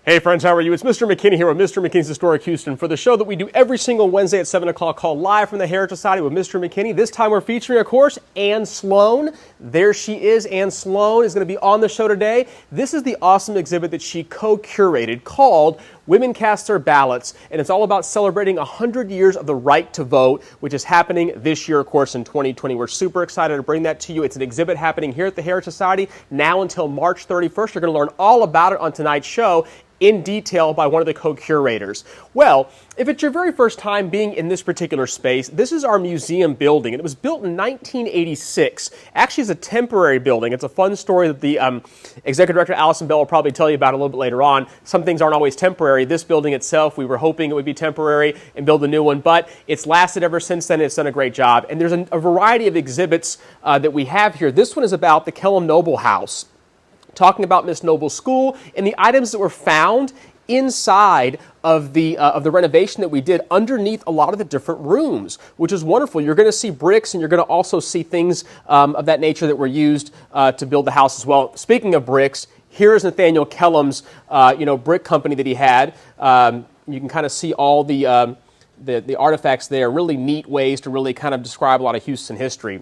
Hey friends, how are you? It's Mr. McKinney here with Mr. McKinney's Historic Houston for the show that we do every single Wednesday at 7 o'clock called Live from the Heritage Society with Mr. McKinney. This time we're featuring, of course, Anne Sloan. There she is. Anne Sloan is going to be on the show today. This is the awesome exhibit that she co-curated called Women Cast Their Ballots, and it's all about celebrating 100 years of the right to vote, which is happening this year, of course, in 2020. We're super excited to bring that to you. It's an exhibit happening here at the Heritage Society now until March 31st. You're going to learn all about it on tonight's show in detail by one of the co-curators. Well, if it's your very first time being in this particular space, this is our museum building. And it was built in 1986. Actually, it's a temporary building. It's a fun story that the Executive Director, Allison Bell, will probably tell you about a little bit later on. Some things aren't always temporary. This building itself, we were hoping it would be temporary and build a new one, but it's lasted ever since then. It's done a great job. And there's a variety of exhibits that we have here. This one is about the Kellam Noble House, talking about Miss Noble's school and the items that were found inside of the renovation that we did underneath a lot of the different rooms, which is wonderful. You're going to see bricks, and you're going to also see things of that nature that were used to build the house as well. Speaking of bricks, here is Nathaniel Kellam's brick company that he had. You can kind of see all the artifacts there. Really neat ways to really kind of describe a lot of Houston history.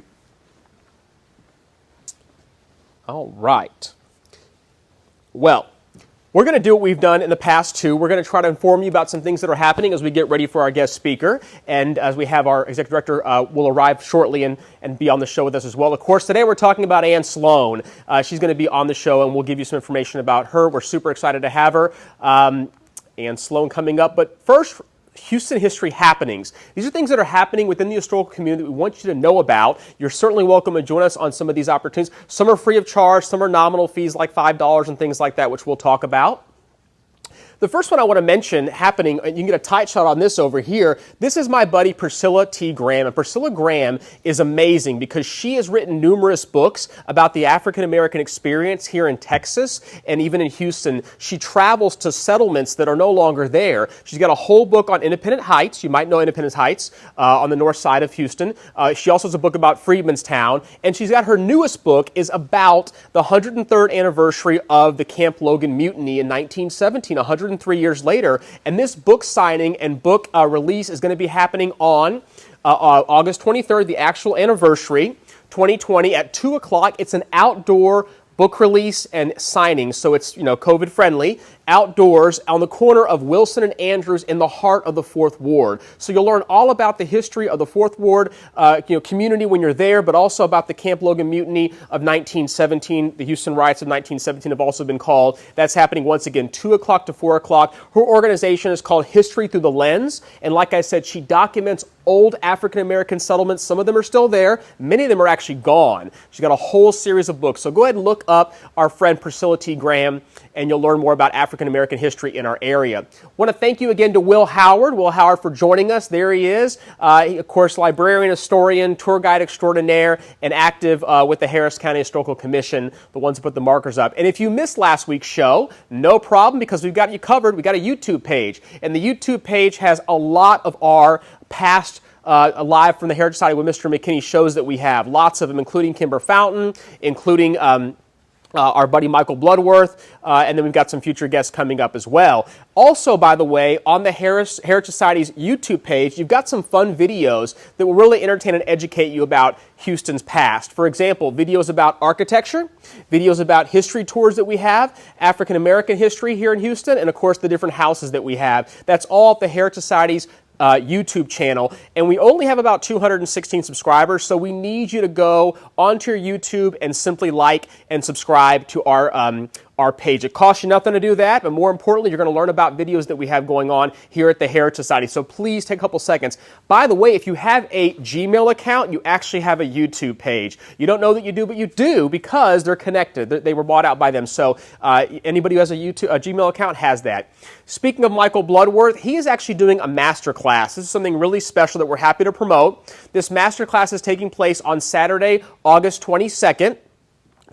All right. Well, we're going to do what we've done in the past, too. We're going to try to inform you about some things that are happening as we get ready for our guest speaker. And as we have our Executive Director will arrive shortly and be on the show with us as well. Of course, today we're talking about Anne Sloan. She's going to be on the show, and we'll give you some information about her. We're super excited to have her. Anne Sloan coming up. But first, Houston history happenings. These are things that are happening within the historical community that we want you to know about. You're certainly welcome to join us on some of these opportunities. Some are free of charge, some are nominal fees like $5 and things like that, which we'll talk about. The first one I want to mention happening, you can get a tight shot on this over here. This is my buddy Priscilla T. Graham. And Priscilla Graham is amazing because she has written numerous books about the African-American experience here in Texas and even in Houston. She travels to settlements that are no longer there. She's got a whole book on Independence Heights. You might know Independence Heights on the north side of Houston. She also has a book about Freedmanstown. And she's got her newest book is about the 103rd anniversary of the Camp Logan Mutiny in 1917, 103 years later, and this book signing and book release is going to be happening on August 23rd, the actual anniversary, 2020 at 2 o'clock. It's an outdoor book release and signing, so it's COVID friendly, outdoors on the corner of Wilson and Andrews in the heart of the 4th Ward. So you'll learn all about the history of the 4th Ward community when you're there, but also about the Camp Logan Mutiny of 1917. The Houston Riots of 1917 have also been called. That's happening once again, 2 o'clock to 4 o'clock. Her organization is called History Through the Lens, and like I said, she documents old African-American settlements. Some of them are still there. Many of them are actually gone. She's got a whole series of books. So go ahead and look up our friend Priscilla T. Graham, and you'll learn more about African-American history in our area. I want to thank you again to Will Howard for joining us. There he is. He, of course, librarian, historian, tour guide extraordinaire, and active with the Harris County Historical Commission, the ones who put the markers up. And if you missed last week's show, no problem, because we've got you covered. We've got a YouTube page, and the YouTube page has a lot of our past Live from the Heritage Society with Mr. McKinney shows that we have. Lots of them, including Kimber Fountain, including our buddy Michael Bloodworth, and then we've got some future guests coming up as well. Also, by the way, on the Heritage Society's YouTube page, you've got some fun videos that will really entertain and educate you about Houston's past. For example, videos about architecture, videos about history tours that we have, African-American history here in Houston, and of course the different houses that we have. That's all at the Heritage Society's YouTube channel, and we only have about 216 subscribers, so we need you to go onto your YouTube and simply like and subscribe to our page. It costs you nothing to do that, but more importantly, you're going to learn about videos that we have going on here at the Heritage Society. So please take a couple seconds. By the way, if you have a Gmail account, you actually have a YouTube page. You don't know that you do, but you do because they're connected. They were bought out by them. So anybody who has a Gmail account has that. Speaking of Michael Bloodworth, he is actually doing a master class. This is something really special that we're happy to promote. This master class is taking place on Saturday, August 22nd.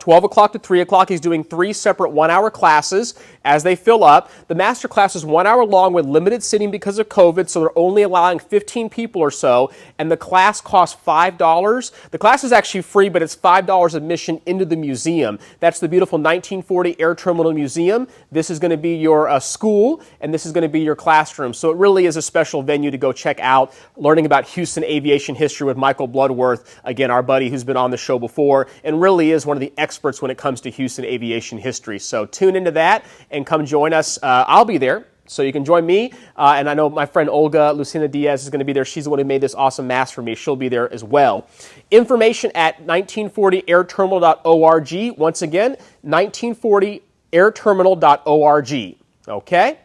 12 o'clock to 3 o'clock. He's doing 3 separate 1-hour classes as they fill up. The master class is 1 hour long with limited seating because of COVID, so they're only allowing 15 people or so, and the class costs $5. The class is actually free, but it's $5 admission into the museum. That's the beautiful 1940 Air Terminal Museum. This is going to be your school, and this is going to be your classroom. So it really is a special venue to go check out, learning about Houston aviation history with Michael Bloodworth, again, our buddy who's been on the show before, and really is one of the experts when it comes to Houston aviation history. So tune into that and come join us. I'll be there, so you can join me. And I know my friend Olga Lucina Diaz is going to be there. She's the one who made this awesome mask for me. She'll be there as well. Information at 1940airterminal.org. Once again, 1940airterminal.org. Okay?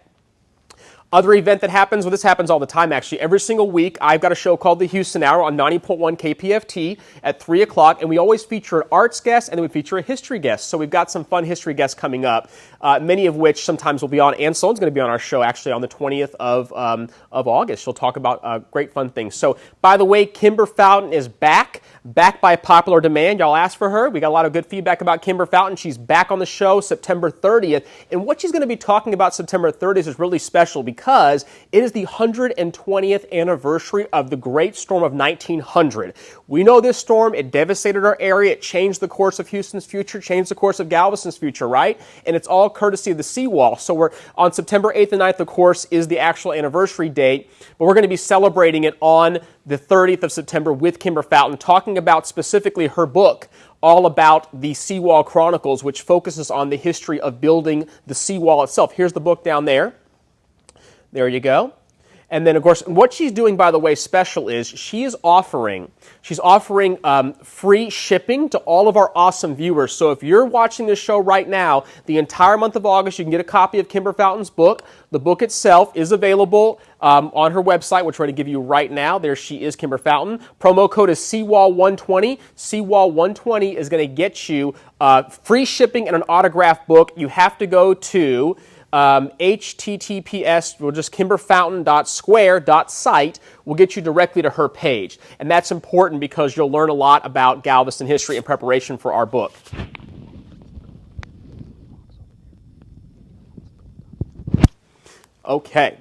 Other event that happens, well, this happens all the time, actually. Every single week, I've got a show called The Houston Hour on 90.1 KPFT at 3 o'clock, and we always feature an arts guest, and then we feature a history guest. So we've got some fun history guests coming up, many of which sometimes will be on. Anne Sloan's going to be on our show, actually, on the 20th of August. She'll talk about great fun things. So, by the way, Kimber Fountain is back by popular demand. Y'all asked for her. We got a lot of good feedback about Kimber Fountain. She's back on the show September 30th, and what she's going to be talking about September 30th is really special because it is the 120th anniversary of the Great Storm of 1900. We know this storm, it devastated our area, it changed the course of Houston's future, changed the course of Galveston's future, right? And it's all courtesy of the seawall. So we're on September 8th and 9th, of course, is the actual anniversary date, but we're going to be celebrating it on the 30th of September with Kimber Fountain, talking about specifically her book, all about the Seawall Chronicles, which focuses on the history of building the seawall itself. Here's the book down there. There you go. And then, of course, what she's doing, by the way, special is she's offering free shipping to all of our awesome viewers. So if you're watching this show right now, the entire month of August, you can get a copy of Kimber Fountain's book. The book itself is available on her website, which we're going to give you right now. There she is, Kimber Fountain. Promo code is Seawall120. Seawall120 is going to get you free shipping and an autographed book. You have to go to https, well, just kimberfountain.square.site will get you directly to her page. And that's important because you'll learn a lot about Galveston history in preparation for our book. Okay.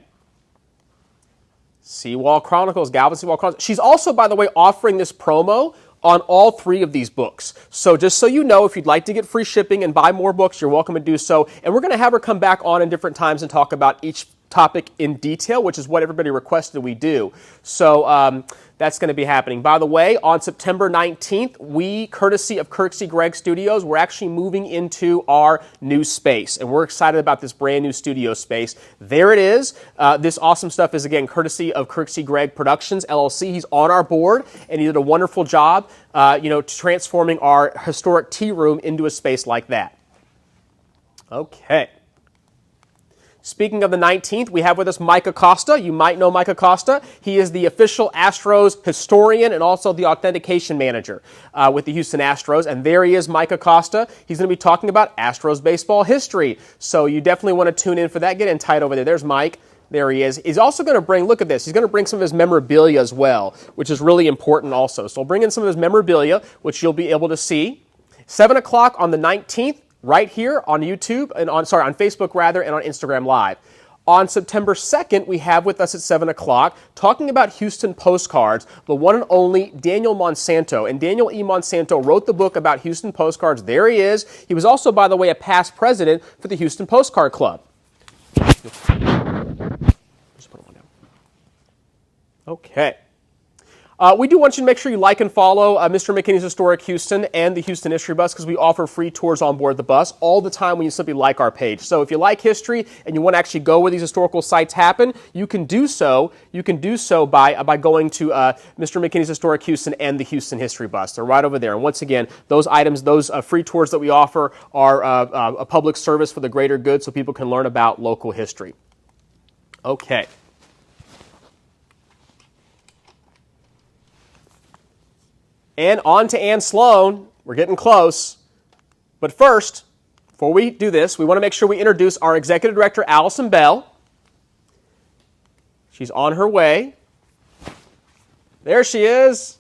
Seawall Chronicles, Galveston Seawall Chronicles. She's also, by the way, offering this promo on all 3 of these books. So just so you know, if you'd like to get free shipping and buy more books, you're welcome to do so. And we're going to have her come back on in different times and talk about each topic in detail, which is what everybody requested we do. So that's going to be happening. By the way, on September 19th, we, courtesy of Kirksey Gregg Studios, we're actually moving into our new space. And we're excited about this brand new studio space. There it is. This awesome stuff is, again, courtesy of Kirksey Gregg Productions, LLC. He's on our board, and he did a wonderful job, transforming our historic tea room into a space like that. Okay. Speaking of the 19th, we have with us Mike Acosta. You might know Mike Acosta. He is the official Astros historian and also the authentication manager with the Houston Astros. And there he is, Mike Acosta. He's going to be talking about Astros baseball history. So you definitely want to tune in for that. Get in tight over there. There's Mike. There he is. He's also going to bring, look at this, he's going to bring some of his memorabilia as well, which is really important also. So we'll bring in some of his memorabilia, which you'll be able to see. 7 o'clock on the 19th. Right here on YouTube, and on Facebook rather, and on Instagram Live. On September 2nd, we have with us at 7 o'clock, talking about Houston postcards, the one and only Daniel Monsanto. And Daniel E. Monsanto wrote the book about Houston postcards. There he is. He was also, by the way, a past president for the Houston Postcard Club. Just put one down. Okay. We do want you to make sure you like and follow Mister McKinney's Historic Houston and the Houston History Bus because we offer free tours on board the bus all the time when you simply like our page. So if you like history and you want to actually go where these historical sites happen, you can do so. You can do so by going to Mister McKinney's Historic Houston and the Houston History Bus. They're right over there. And once again, those items, those free tours that we offer are a public service for the greater good so people can learn about local history. Okay. And on to Anne Sloan. We're getting close. But first, before we do this, we want to make sure we introduce our Executive Director, Allison Bell. She's on her way. There she is.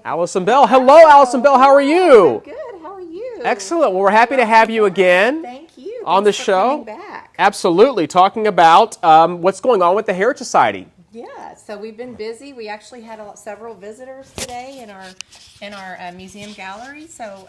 Allison Bell. Hello, Allison Bell. How are you? Good. How are Excellent. Well, we're happy to have you again. Thank you. On the Thanks for show. coming back. Absolutely. Talking about what's going on with the Heritage Society. Yeah, so we've been busy. We actually had several visitors today in our museum gallery. So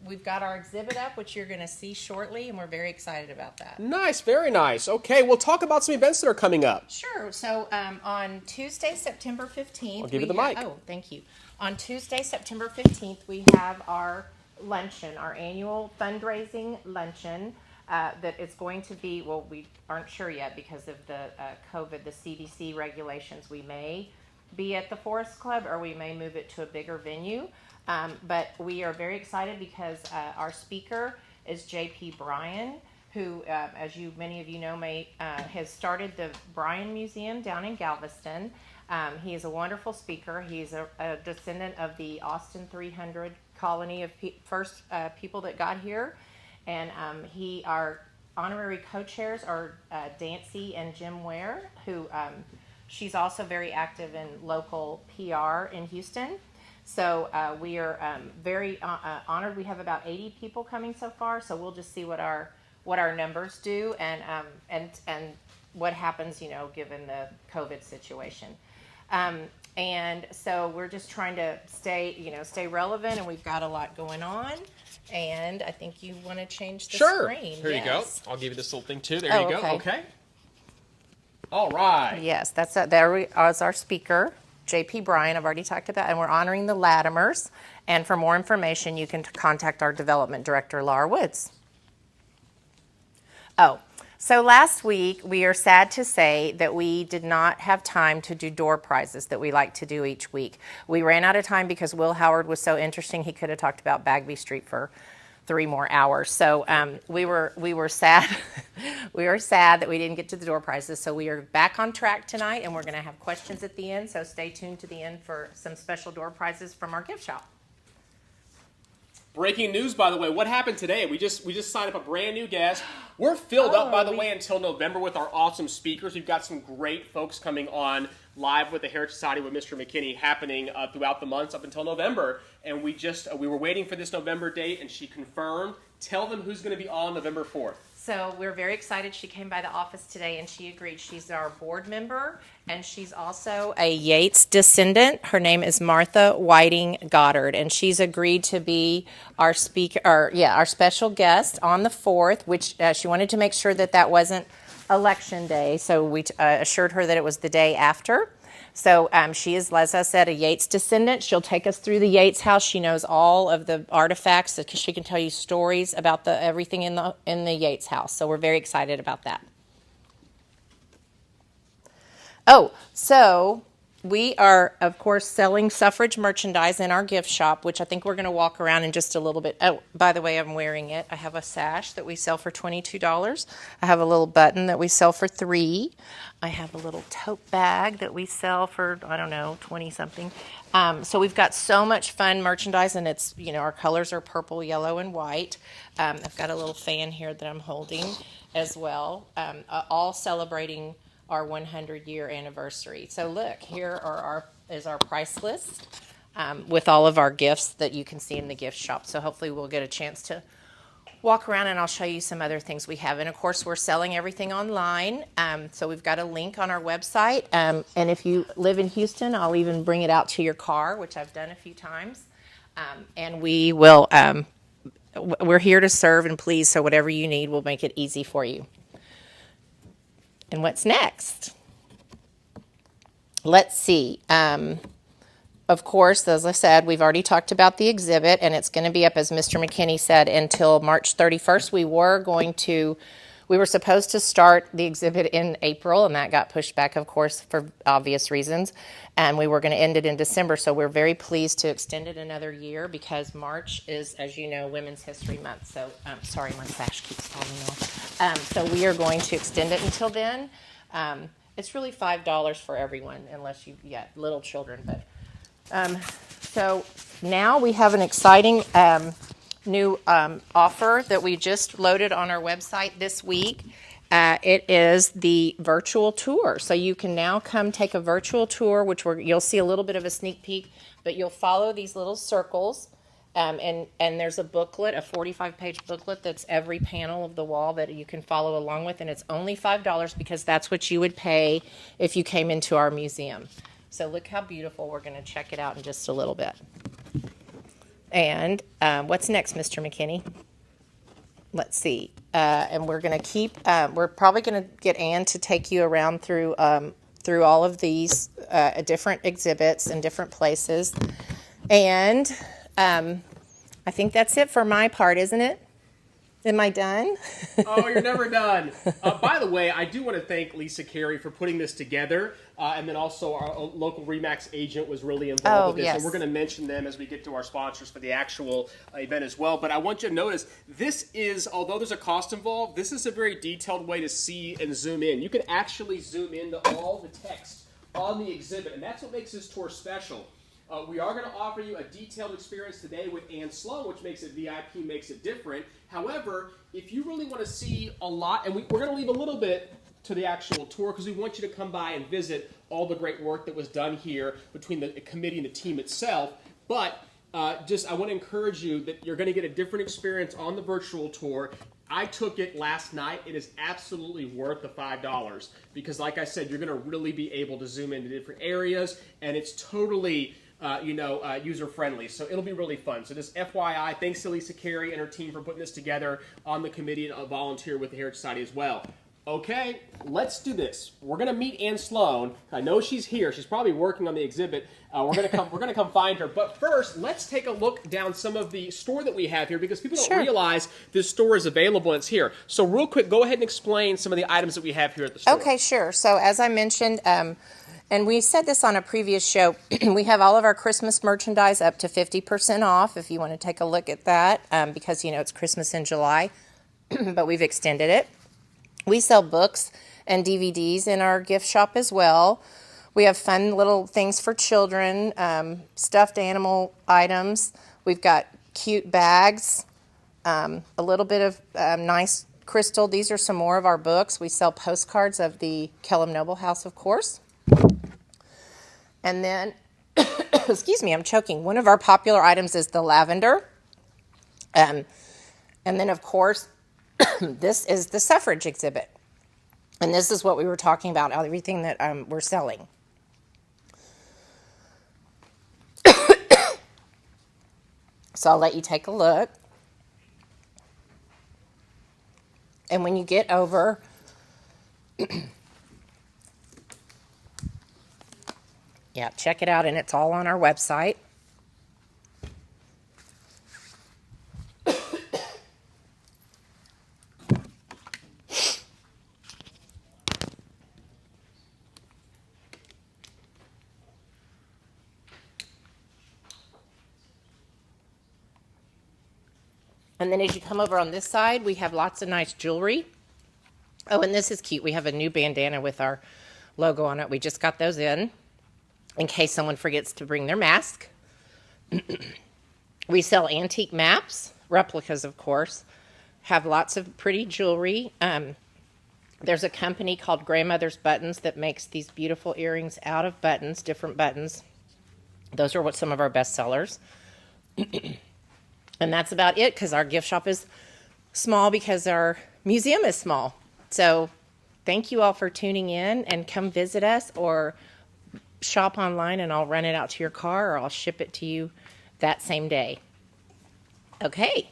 we've got our exhibit up, which you're going to see shortly, and we're very excited about that. Nice, very nice. Okay, we'll talk about some events that are coming up. Sure. So on Tuesday, September 15th, I'll give you the mic. Oh, thank you. On Tuesday, September 15th, we have our luncheon, our annual fundraising luncheon. That it's going to be, well, we aren't sure yet because of the COVID, the CDC regulations. We may be at the Forest Club or we may move it to a bigger venue. But we are very excited because our speaker is J.P. Bryan, who, as many of you know, has started the Bryan Museum down in Galveston. He is a wonderful speaker. He's a descendant of the Austin 300 colony of first people that got here. And our honorary co-chairs are Dancy and Jim Ware, who she's also very active in local PR in Houston. So we are very honored. We have about 80 people coming so far. So we'll just see what our numbers do and what happens, given the COVID situation. And so we're just trying to stay relevant, and we've got a lot going on. And I think you want to change the screen. Here you go. I'll give you this little thing too. There you go. Okay. All right. Yes, there is our speaker, J.P. Bryan. I've already talked about, and we're honoring the Latimers. And for more information, you can contact our development director, Laura Woods. So last week, we are sad to say that we did not have time to do door prizes that we like to do each week. We ran out of time because Will Howard was so interesting. He could have talked about Bagby Street for 3 more hours. So we were sad. We were sad that we didn't get to the door prizes. So we are back on track tonight, and we're going to have questions at the end. So stay tuned to the end for some special door prizes from our gift shop. Breaking news, by the way. What happened today? We just signed up a brand new guest. We're filled up, by the way, until November with our awesome speakers. We've got some great folks coming on live with the Heritage Society with Mister McKinney happening throughout the months up until November. And we were waiting for this November date, and she confirmed. Tell them who's going to be on November 4th. So we're very excited. She came by the office today, and she agreed. She's our board member, and she's also a Yates descendant. Her name is Martha Whiting Goddard, and she's agreed to be our speaker, our special guest on the 4th, which she wanted to make sure that wasn't Election Day, so we assured her that it was the day after. So she is, as I said, a Yates descendant. She'll take us through the Yates house. She knows all of the artifacts, because she can tell you stories about everything in the Yates house. So we're very excited about that. So we are, of course, selling suffrage merchandise in our gift shop, which I think we're going to walk around in just a little bit. Oh, by the way, I'm wearing it. I have a sash that we sell for $22. I have a little button that we sell for $3. I have a little tote bag that we sell for, I don't know, 20-something. So we've got so much fun merchandise, and it's, our colors are purple, yellow, and white. I've got a little fan here that I'm holding as well, all celebrating our 100-year anniversary. So look, here is our price list with all of our gifts that you can see in the gift shop. So hopefully we'll get a chance to walk around, and I'll show you some other things we have. And of course, we're selling everything online. So we've got a link on our website. And if you live in Houston, I'll even bring it out to your car, which I've done a few times. And we will, we're here to serve and please. So whatever you need, we'll make it easy for you. And what's next? Let's see. Of course, as I said, we've already talked about the exhibit, and it's going to be up, as Mr. McKinney said, until March 31st. We were supposed to start the exhibit in April, and that got pushed back, of course, for obvious reasons. And we were going to end it in December, so we're very pleased to extend it another year, because March is, as you know, Women's History Month. So, sorry, my sash keeps falling off. So we are going to extend it until then. It's really $5 for everyone, unless you get little children. But so now we have an exciting new offer that we just loaded on our website this week. It is the virtual tour. So you can now come take a virtual tour, which you'll see a little bit of a sneak peek, but you'll follow these little circles And there's a booklet, a 45-page booklet that's every panel of the wall that you can follow along with, and it's only $5 because that's what you would pay if you came into our museum. So look how beautiful. We're going to check it out in just a little bit. And what's next, Mr. McKinney? Let's see. And we're going to keep, we're probably going to get Anne to take you around through all of these different exhibits and different places. And I think that's it for my part, isn't it? Am I done? Oh, you're never done. By the way, I do want to thank Lisa Carey for putting this together. And then also our local RE/MAX agent was really involved with this. Yes. And we're going to mention them as we get to our sponsors for the actual event as well. But I want you to notice, this is, although there's a cost involved, this is a very detailed way to see and zoom in. You can actually zoom into all the text on the exhibit. And that's what makes this tour special. We are going to offer you a detailed experience today with Anne Sloan, which makes it VIP, makes it different. However, if you really want to see a lot, and we're going to leave a little bit to the actual tour because we want you to come by and visit all the great work that was done here between the committee and the team itself. But I want to encourage you that you're going to get a different experience on the virtual tour. I took it last night. It is absolutely worth the $5 because, like I said, you're going to really be able to zoom into different areas, and it's totally user-friendly. So it'll be really fun. So just FYI, thanks to Lisa Carey and her team for putting this together on the committee and a volunteer with the Heritage Society as well. Okay, let's do this. We're going to meet Anne Sloan. I know she's here. She's probably working on the exhibit. We're going to come find her. But first, let's take a look down some of the store that we have here because people don't realize this store is available and it's here. So real quick, go ahead and explain some of the items that we have here at the store. Okay, sure. So as I mentioned, and we said this on a previous show, we have all of our Christmas merchandise up to 50% off if you want to take a look at that because, it's Christmas in July, but we've extended it. We sell books and DVDs in our gift shop as well. We have fun little things for children, stuffed animal items. We've got cute bags, a little bit of nice crystal. These are some more of our books. We sell postcards of the Kellum Noble House, of course. And then, excuse me, I'm choking. One of our popular items is the lavender. And then, of course, this is the suffrage exhibit. And this is what we were talking about, everything that we're selling. So I'll let you take a look. And when you get over, yeah, check it out, and it's all on our website. And then as you come over on this side, we have lots of nice jewelry. Oh, and this is cute. We have a new bandana with our logo on it. We just got those in case someone forgets to bring their mask. We sell antique maps, replicas, of course. Have lots of pretty jewelry. There's a company called Grandmother's Buttons that makes these beautiful earrings out of buttons, different buttons. Those are some of our best sellers. And that's about it because our gift shop is small because our museum is small. So thank you all for tuning in, and come visit us or shop online and I'll run it out to your car or I'll ship it to you that same day. Okay.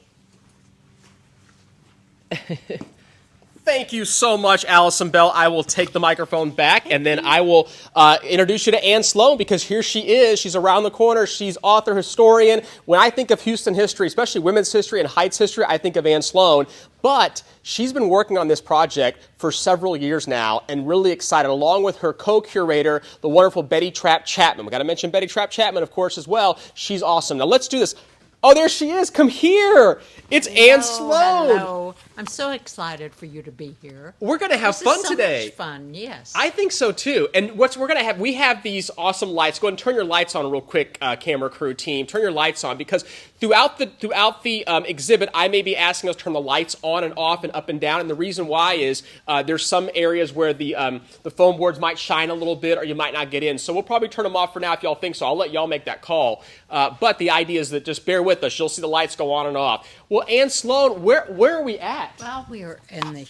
Thank you so much, Allison Bell. I will take the microphone back, and then I will introduce you to Anne Sloan, because here she is. She's around the corner. She's author, historian. When I think of Houston history, especially women's history and Heights history, I think of Anne Sloan. But she's been working on this project for several years now and really excited, along with her co-curator, the wonderful Betty Trapp Chapman. We've got to mention Betty Trapp Chapman, of course, as well. She's awesome. Now, let's do this. Oh, there she is. Come here. It's Anne Sloan. Hello. I'm so excited for you to be here. We're going to have fun today. Much fun, yes. I think so too. And we're going to have, we have these awesome lights. Go ahead and turn your lights on real quick, camera crew team. Turn your lights on, because throughout the exhibit, I may be asking us to turn the lights on and off and up and down. And the reason why is there's some areas where the foam boards might shine a little bit, or you might not get in. So we'll probably turn them off for now if y'all think so. I'll let y'all make that call. But the idea is that just bear with with us. You'll see the lights go on and off. Well, Anne Sloan, where are we at? Well, we are in the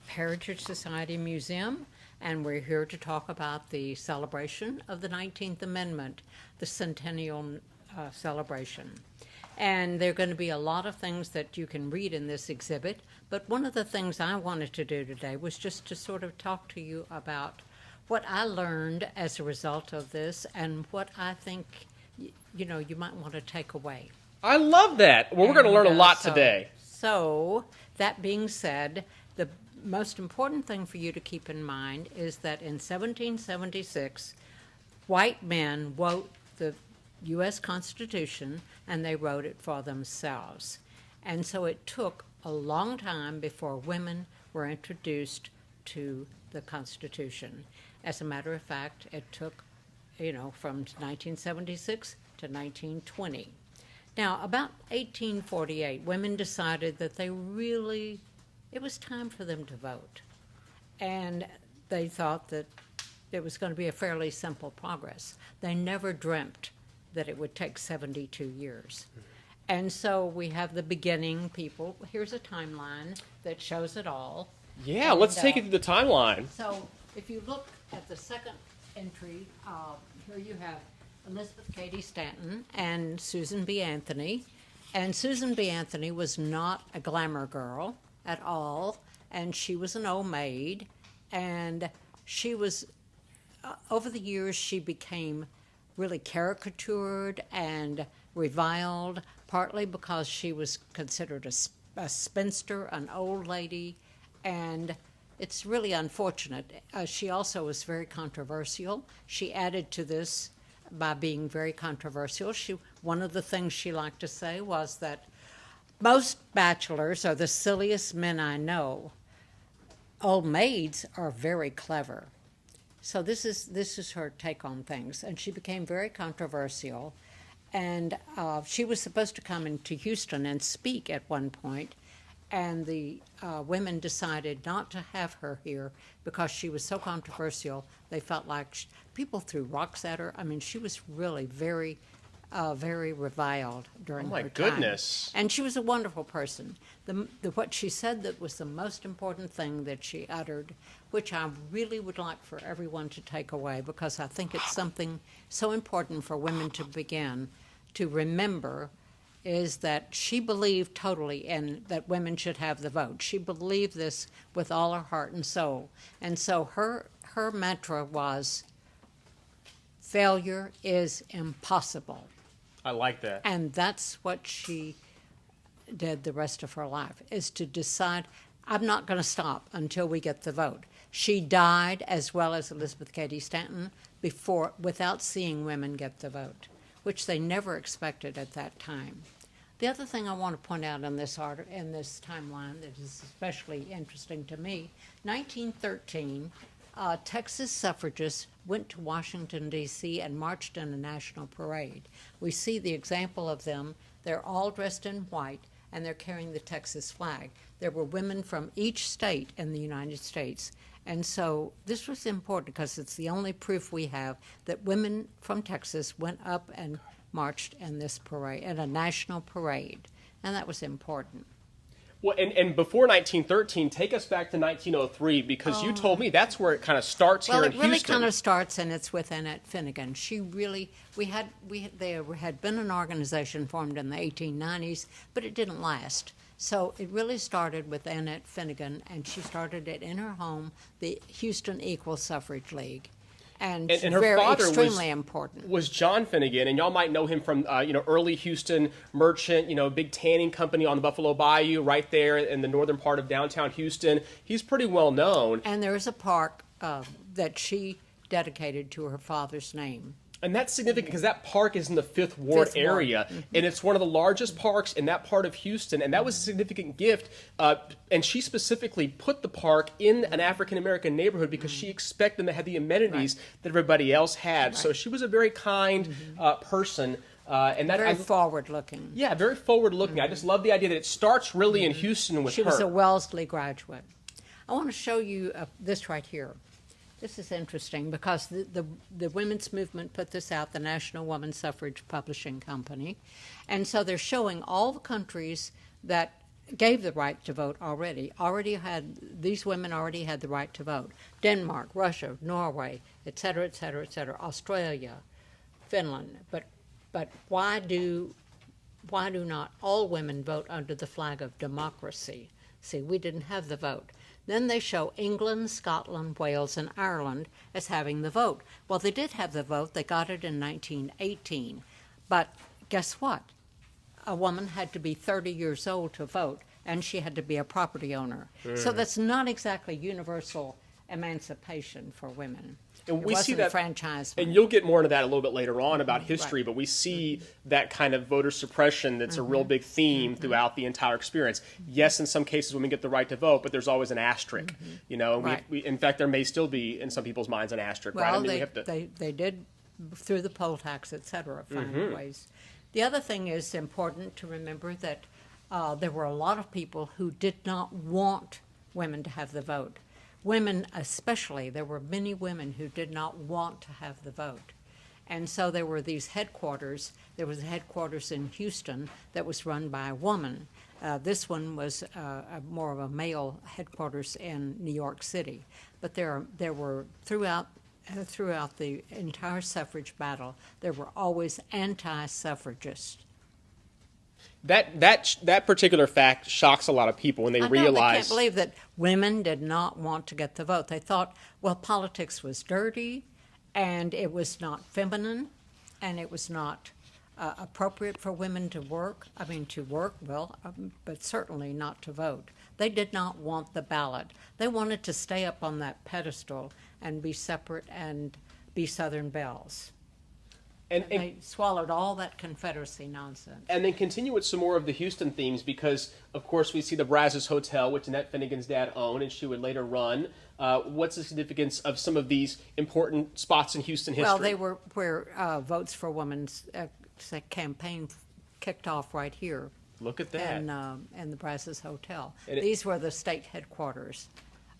Heritage Society Museum, and we're here to talk about the celebration of the 19th Amendment, the centennial celebration. And there are going to be a lot of things that you can read in this exhibit, but one of the things I wanted to do today was just to sort of talk to you about what I learned as a result of this and what I think, you might want to take away. I love that. Well, we're going to learn a lot today. So, that being said, the most important thing for you to keep in mind is that in 1776, white men wrote the U.S. Constitution, and they wrote it for themselves. And so it took a long time before women were introduced to the Constitution. As a matter of fact, it took, from 1976 to 1920. Now, about 1848, women decided that it was time for them to vote. And they thought that it was going to be a fairly simple progress. They never dreamt that it would take 72 years. And so we have the beginning people. Here's a timeline that shows it all. Yeah, let's take it to the timeline. So if you look at the second entry, here you have Elizabeth Cady Stanton and Susan B. Anthony. And Susan B. Anthony was not a glamour girl at all, and she was an old maid. And she was, over the years, she became really caricatured and reviled, partly because she was considered a spinster, an old lady, and it's really unfortunate. She also was very controversial. She added to this by being very controversial. One of the things she liked to say was that most bachelors are the silliest men I know. Old maids are very clever. So this is her take on things, and she became very controversial. And she was supposed to come into Houston and speak at one point, and the women decided not to have her here because she was so controversial. They felt like people threw rocks at her. I mean, she was really very reviled during her time. Oh, my goodness. And she was a wonderful person. What she said that was the most important thing that she uttered, which I really would like for everyone to take away, because I think it's something so important for women to begin to remember, is that she believed totally in that women should have the vote. She believed this with all her heart and soul. And so her mantra was, failure is impossible. I like that. And that's what she did the rest of her life, is to decide, I'm not going to stop until we get the vote. She died, as well as Elizabeth Cady Stanton, without seeing women get the vote, which they never expected at that time. The other thing I want to point out in this timeline that is especially interesting to me, 1913, Texas suffragists went to Washington, D.C. and marched in a national parade. We see the example of them. They're all dressed in white, and they're carrying the Texas flag. There were women from each state in the United States. And so this was important because it's the only proof we have that women from Texas went up and marched in this parade, in a national parade. And that was important. Well, and before 1913, take us back to 1903, because you told me that's where it kind of starts here in Houston. Well, it really kind of starts, and it's with Annette Finnegan. There had been an organization formed in the 1890s, but it didn't last. So it really started with Annette Finnegan, and she started it in her home, the Houston Equal Suffrage League. And her father extremely important. Was John Finnegan, and y'all might know him from early Houston merchant, big tanning company on the Buffalo Bayou, right there in the northern part of downtown Houston. He's pretty well known. And there is a park that she dedicated to her father's name. And that's significant because that park is in the Fifth Ward area, and it's one of the largest parks in that part of Houston, and that was a significant gift. And she specifically put the park in an African-American neighborhood because she expected them to have the amenities that everybody else had. Right. So she was a very kind person. And that, very forward-looking. Yeah, very forward-looking. I just love the idea that it starts really in Houston with her. She was a Wellesley graduate. I want to show you this right here. This is interesting because the women's movement put this out, the National Woman Suffrage Publishing Company. And so they're showing all the countries that gave the right to vote these women already had the right to vote. Denmark, Russia, Norway, et cetera, et cetera, et cetera, Australia, Finland. But why do not all women vote under the flag of democracy? See, we didn't have the vote. Then they show England, Scotland, Wales, and Ireland as having the vote. Well, they did have the vote. They got it in 1918. But guess what? A woman had to be 30 years old to vote, and she had to be a property owner. So that's not exactly universal emancipation for women. And we see that, enfranchisement. and you'll get more into that a little bit later on about history, but we see that kind of voter suppression that's a real big theme throughout the entire experience. Yes, in some cases women get the right to vote, but there's always an asterisk, you know. And Right. in fact, there may still be, in some people's minds, an asterisk, right? I Well, mean, we have to, they did, through the poll tax, et cetera, find ways. The other thing is important to remember that there were a lot of people who did not want women to have the vote. Women especially, there were many women who did not want to have the vote. And so there were these headquarters. There was a headquarters in Houston that was run by a woman. This one was more of a male headquarters in New York City. But there were throughout the entire suffrage battle, there were always anti-suffragists. that particular fact shocks a lot of people when they They realize. can't believe that women did not want to get the vote. They thought, well, politics was dirty, and it was not feminine, and it was not appropriate for women to work. But certainly not to vote. They did not want the ballot. They wanted to stay up on that pedestal and be separate and be Southern belles. And They swallowed all that Confederacy nonsense. And then continue with some more of the Houston themes because, of course, we see the Brazos Hotel, which Annette Finnegan's dad owned, and she would later run. What's the significance of some of these important spots in Houston history? Well, they were where Votes for Women's campaign kicked off right here. Look at that. In the Brazos Hotel. And These were the state headquarters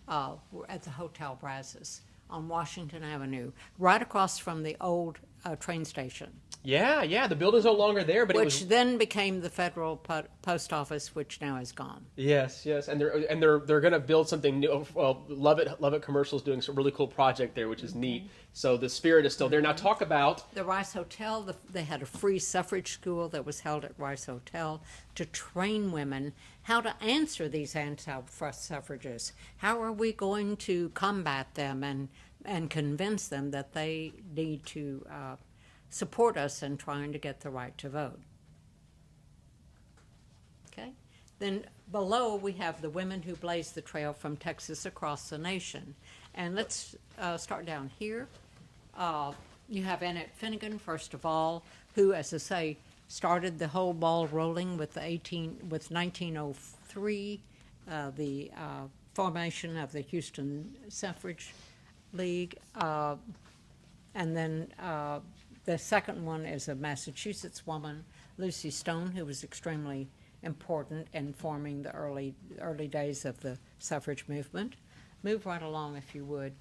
at the Hotel Brazos on Washington Avenue, right across from the old train station. Yeah, the building's no longer there, but Which then became the federal post office, which now is gone. Yes, and they're going to build something new. Well, Love It Commercial's doing some really cool project there, which is neat. So the spirit is still there. Now talk about the Rice Hotel. They had a free suffrage school that was held at Rice Hotel to train women how to answer these anti-suffragists. How are we going to combat them and convince them that they need to support us in trying to get the right to vote? Okay. Then below we have the women who blazed the trail from Texas across the nation. And let's start down here. You have Annette Finnegan, first of all, who, as I say, started the whole ball rolling with 1903, the formation of the Houston Suffrage League. And then the second one is a Massachusetts woman, Lucy Stone, who was extremely important in forming the early days of the suffrage movement. Move right along, if you would.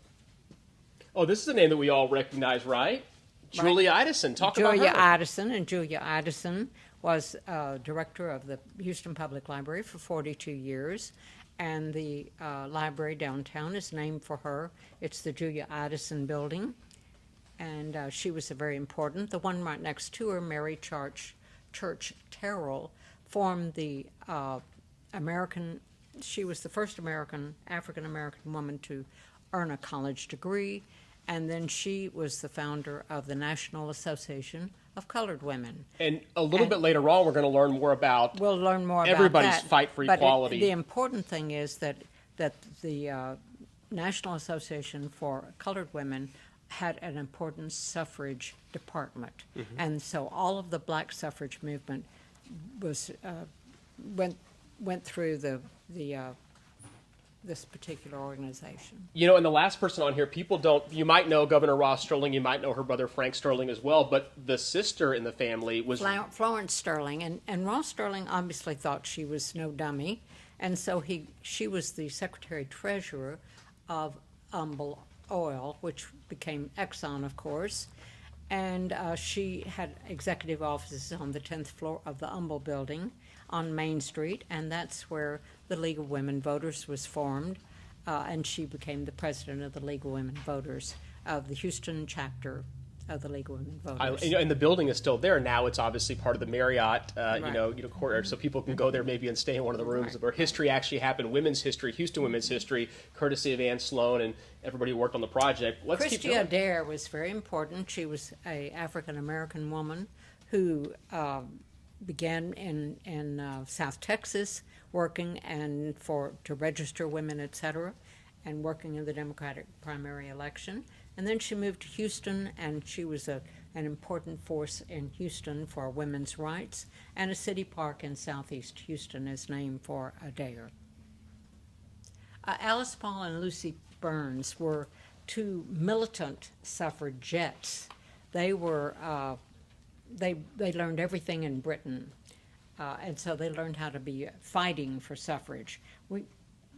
Oh, this is a name that we all recognize, right? Julia Idison. Talk about her. Julia Idison, and Julia Idison was director of the Houston Public Library for 42 years, and the library downtown is named for her. It's the Julia Idison Building, and she was very important. The one right next to her, Mary Church Terrell, formed the she was the first African-American woman to earn a college degree, and then she was the founder of the National Association of Colored Women. And a little bit later on, we're going to learn more about We'll learn more about everybody's that. fight for equality. The important thing is that the National Association for Colored Women had an important suffrage department, and so all of the black suffrage movement was went through this particular organization. You know, and the last person on here, you might know Governor Ross Sterling, you might know her brother Frank Sterling as well, but the sister in the family was... Florence Sterling, and Ross Sterling obviously thought she was no dummy, and so she was the secretary-treasurer of Humble Oil, which became Exxon, of course. And she had executive offices on the 10th floor of the Humble Building on Main Street, and that's where the League of Women Voters was formed. And she became the president of the League of Women Voters of the Houston chapter of the League of Women Voters. And the building is still there now. It's obviously part of the Marriott, Right. courtyard, so people can go there maybe and stay in one of the rooms Right. where history actually happened, women's history, Houston women's history, courtesy of Anne Sloan and everybody who worked on the project. Let's keep Christy going. Adair was very important. She was a African American woman who began in South Texas, working to register women, etc., and working in the Democratic primary election. And then she moved to Houston, and she was an important force in Houston for women's rights. And a city park in southeast Houston is named for Adair. Alice Paul and Lucy Burns were two militant suffragettes. They were they learned everything in Britain, and so they learned how to be fighting for suffrage.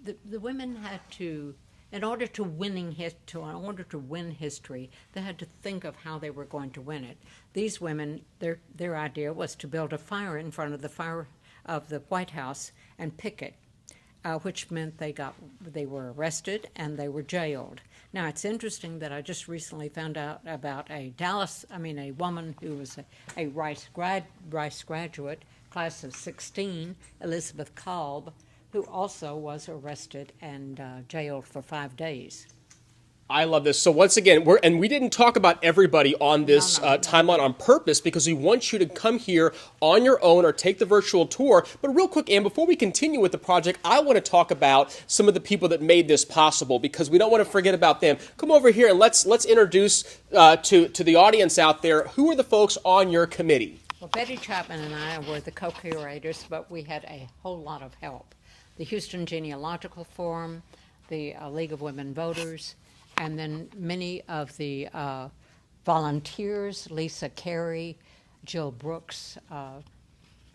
The women had to, in order to win history, they had to think of how they were going to win it. These women, their idea was to build a fire in front of the White House and picket, which meant they were arrested and they were jailed. Now it's interesting that I just recently found out about a woman who was a Rice graduate, class of 16, Elizabeth Kolb, who also was arrested and jailed for 5 days. I love this. So once again, we didn't talk about everybody on this timeline on purpose because we want you to come here on your own or take the virtual tour. But real quick, Anne, before we continue with the project, I want to talk about some of the people that made this possible because we don't want to forget about them. Come over here and let's introduce to the audience out there, who are the folks on your committee? Well, Betty Chapman and I were the co-curators, but we had a whole lot of help. The Houston Genealogical Forum, the League of Women Voters, and then many of the volunteers, Lisa Carey, Jill Brooks,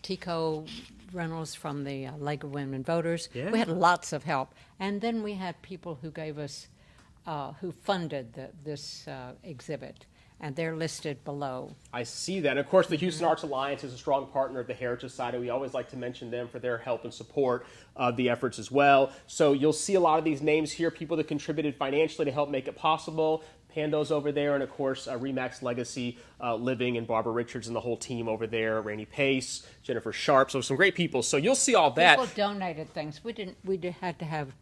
Tico Reynolds from the League of Women Voters. Yeah. We had lots of help. And then we had people who gave us, who funded this exhibit. And they're listed below. I see that. And of course, the Houston Arts Alliance is a strong partner of the Heritage Society. We always like to mention them for their help and support of the efforts as well. So you'll see a lot of these names here, people that contributed financially to help make it possible. Pando's over there, and of course, Remax Legacy Living and Barbara Richards and the whole team over there, Randy Pace, Jennifer Sharp, so some great people. So you'll see all that. People donated things. We had to have...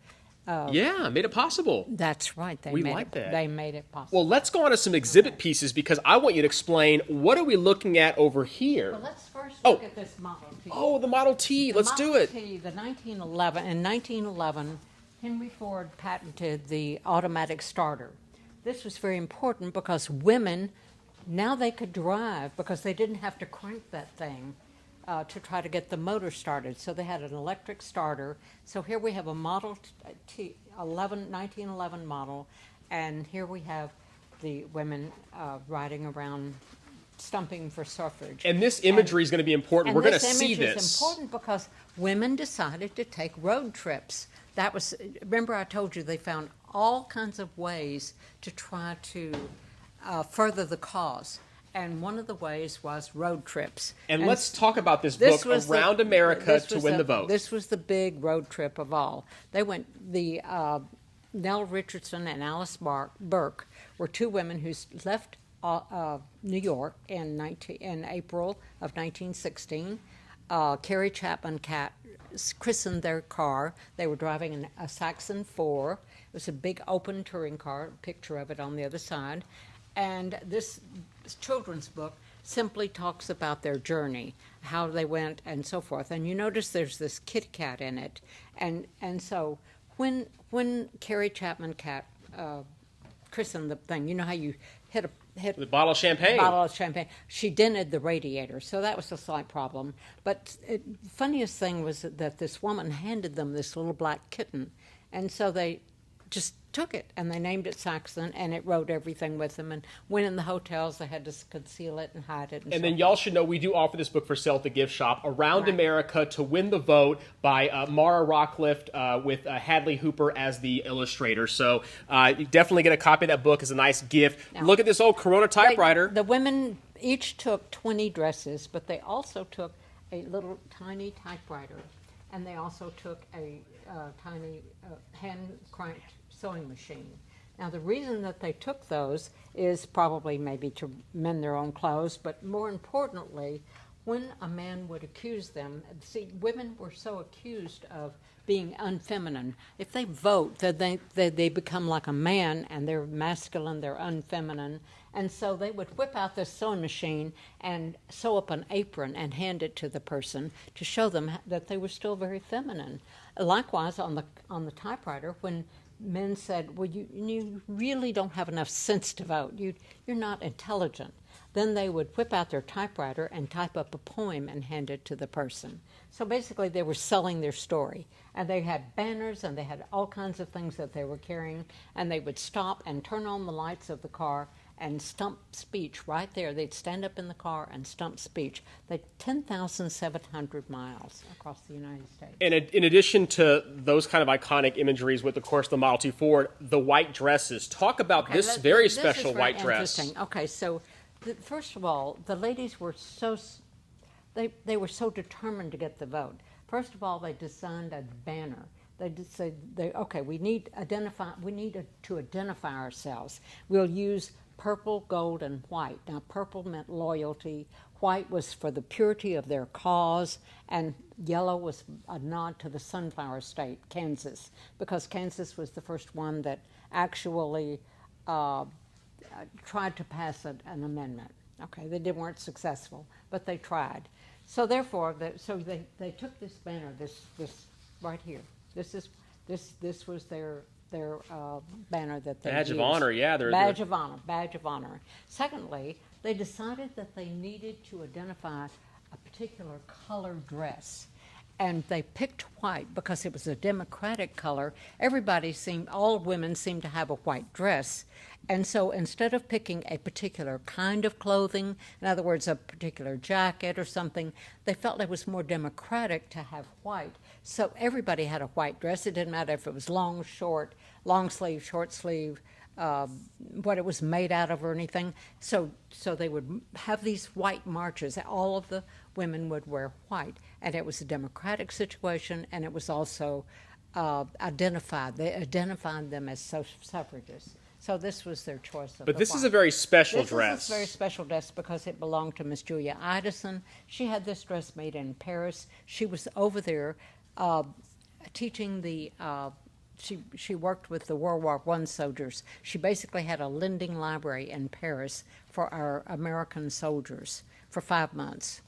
yeah, made it possible. That's right. We like that. They made it possible. Well, let's go on to some exhibit pieces because I want you to explain what are we looking at over here. Well, let's first look at this Model T. Oh, the Model T. Let's do it. Model T, in 1911, Henry Ford patented the automatic starter. This was very important because women, now they could drive because they didn't have to crank that thing to try to get the motor started. So they had an electric starter. So here we have a Model T, 1911 model, and here we have the women riding around stumping for suffrage. And this imagery is going to be important. We're going to see this this. is important because women decided to take road trips. Remember I told you they found all kinds of ways to try to further the cause. And one of the ways was road trips. And let's talk about this book, Around America to Win the Vote. This was the big road trip of all. They went, Nell Richardson and Alice Burke were two women who left New York in April of 1916. Carrie Chapman christened their car. They were driving a Saxon 4. It was a big open touring car, a picture of it on the other side. And this children's book simply talks about their journey, how they went and so forth. And you notice there's this kitty cat in it. And so when Carrie Chapman christened the thing, you know how you hit the bottle of champagne. She dented the radiator, so that was a slight problem. But the funniest thing was that this woman handed them this little black kitten. And so they just took it, and they named it Saxon, and it wrote everything with them. And when in the hotels, they had to conceal it and hide it. And so then y'all should know we do offer this book for sale at the gift shop, Around Right. America to Win the Vote by Mara Rockcliffe with Hadley Hooper as the illustrator. So you definitely get a copy of that book as a nice gift. Now, Look at this old Corona typewriter. The women each took 20 dresses, but they also took a little tiny typewriter, and they also took a tiny hand-cranked sewing machine. Now, the reason that they took those is probably maybe to mend their own clothes, but more importantly, when a man would accuse them, see, women were so accused of being unfeminine. If they vote, then they become like a man, and they're masculine, they're unfeminine. And so they would whip out this sewing machine and sew up an apron and hand it to the person to show them that they were still very feminine. Likewise, on the typewriter, when men said, well, you really don't have enough sense to vote, you're not intelligent, then they would whip out their typewriter and type up a poem and hand it to the person. So basically they were selling their story. And they had banners, and they had all kinds of things that they were carrying, and they would stop and turn on the lights of the car and stump speech right there. They'd stand up in the car and stump speech. They 10,700 miles across the United States. And in addition to those kind of iconic imageries with, of course, the Model T Ford, the white dresses. Talk about this very special white dress. Interesting. Okay, so first of all, the ladies were they were so determined to get the vote. First of all, they designed a banner. They did say, we need to identify ourselves. We'll use purple, gold, and white. Now, purple meant loyalty. White was for the purity of their cause, and yellow was a nod to the sunflower state, Kansas, because Kansas was the first one that actually tried to pass an amendment. Okay, they weren't successful, but they tried. So therefore, they took this banner, this right here. This was their banner that they Badge used. of honor, yeah. Badge of honor. Secondly, they decided that they needed to identify a particular color dress. And they picked white because it was a democratic color. All women seemed to have a white dress. And so instead of picking a particular kind of clothing, in other words, a particular jacket or something, they felt it was more democratic to have white. So everybody had a white dress. It didn't matter if it was long, short, long sleeve, short sleeve, what it was made out of or anything. So they would have these white marches. All of the women would wear white. And it was a democratic situation, and it was also identified. They identified them as suffragists. So this was their choice of But this white. is a very special dress. This is a very special dress because it belonged to Miss Julia Idison. She had this dress made in Paris. She was over there teaching the... She worked with the World War I soldiers. She basically had a lending library in Paris for our American soldiers for 5 months.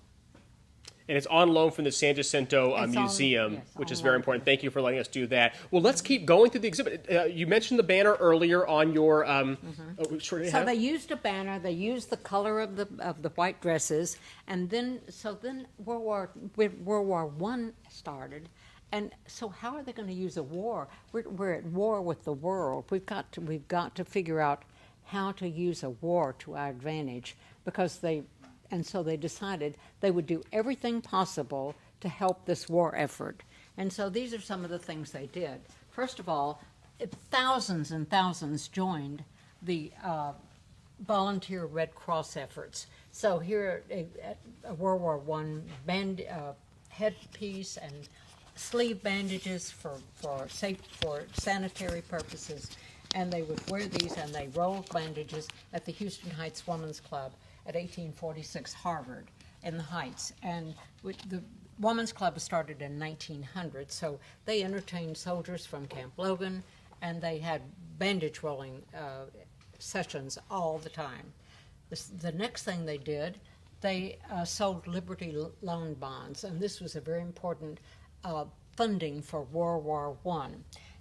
And it's on loan from the San Jacinto Museum, which is very important. Thank you for letting us do that. Well, let's keep going through the exhibit. You mentioned the banner earlier on your... So they used a banner. They used the color of the white dresses, and then World War I started. And so, how are they going to use a war? We're at war with the world. We've got to figure out how to use a war to our advantage And so they decided they would do everything possible to help this war effort. And so these are some of the things they did. First of all, thousands and thousands joined the volunteer Red Cross efforts. So here at World War I, headpiece and sleeve bandages for sanitary purposes. And they would wear these, and they rolled bandages at the Houston Heights Women's Club at 1846 Harvard in the Heights. And the Women's Club was started in 1900, so they entertained soldiers from Camp Logan, and they had bandage rolling sessions all the time. The next thing they did, they sold Liberty loan bonds, and this was a very important funding for World War I.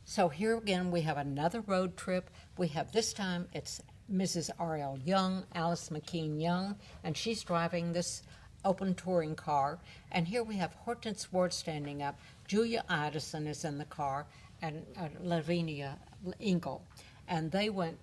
So here again we have another road trip. We have this time it's Mrs. R.L. Young, Alice McKean Young, and she's driving this open touring car. And here we have Hortense Ward standing up. Julia Idison is in the car, and Lavinia Ingle, and they went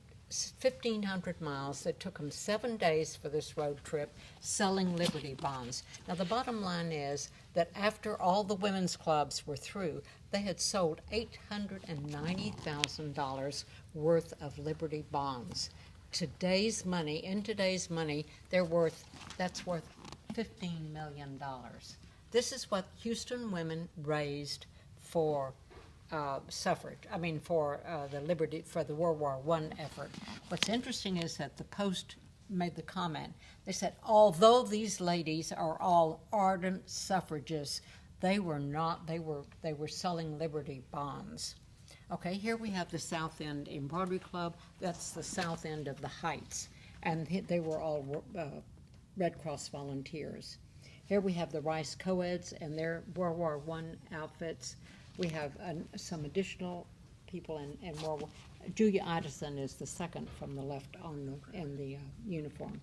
1,500 miles. It took them 7 days for this road trip selling Liberty bonds. Now, the bottom line is that after all the women's clubs were through, they had sold $890,000 worth of Liberty bonds. In today's money, that's worth $15 million. This is what Houston women raised for suffrage. I mean, for the Liberty, for the World War I effort. What's interesting is that the Post made the comment. They said, although these ladies are all ardent suffragists, they were not. They were selling Liberty bonds. Okay, here we have the South End Embroidery Club. That's the south end of the Heights, and they were all Red Cross volunteers. Here we have the Rice Coeds and their World War I outfits. We have some additional people in World War. Julia Idison is the second from the left in the uniform.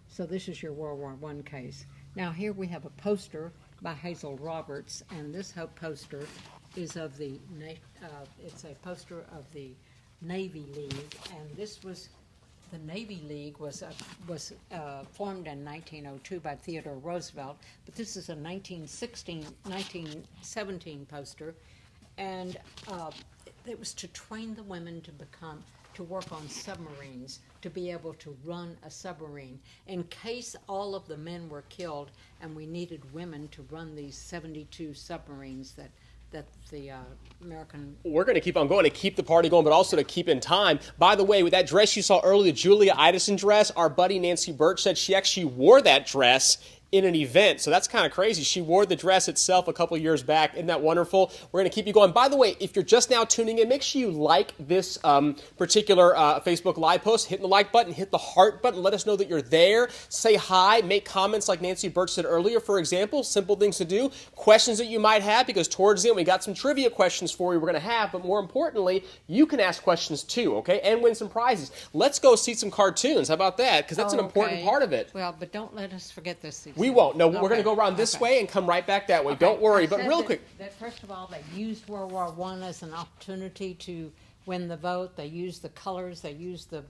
So this is your World War I case. Now here we have a poster by Hazel Roberts, and this poster is of it's a poster of the Navy League, and this was. The Navy League was formed in 1902 by Theodore Roosevelt, but this is a 1917 poster, and it was to train the women to work on submarines, to be able to run a submarine. In case all of the men were killed and we needed women to run these 72 submarines that the American... We're going to keep on going to keep the party going, but also to keep in time. By the way, with that dress you saw earlier, the Julia Idison dress, our buddy Nancy Birch said she actually wore that dress in an event. So that's kind of crazy. She wore the dress itself a couple years back. Isn't that wonderful? We're going to keep you going. By the way, if you're just now tuning in, make sure you like this particular Facebook Live post. Hit the like button, hit the heart button. Let us know that you're there. Say hi. Make comments like Nancy Birch said earlier, for example. Simple things to do. Questions that you might have, because towards the end we got some trivia questions for you we're going to have. But more importantly, you can ask questions too, okay? And win some prizes. Let's go see some cartoons. How about that? Because that's an important part of it. Well, but don't let us forget this. We won't. No, we're going to go around this way and come right back that way. Don't worry. But real quick. First of all, they used World War I as an opportunity to win the vote. They used the colors. They used the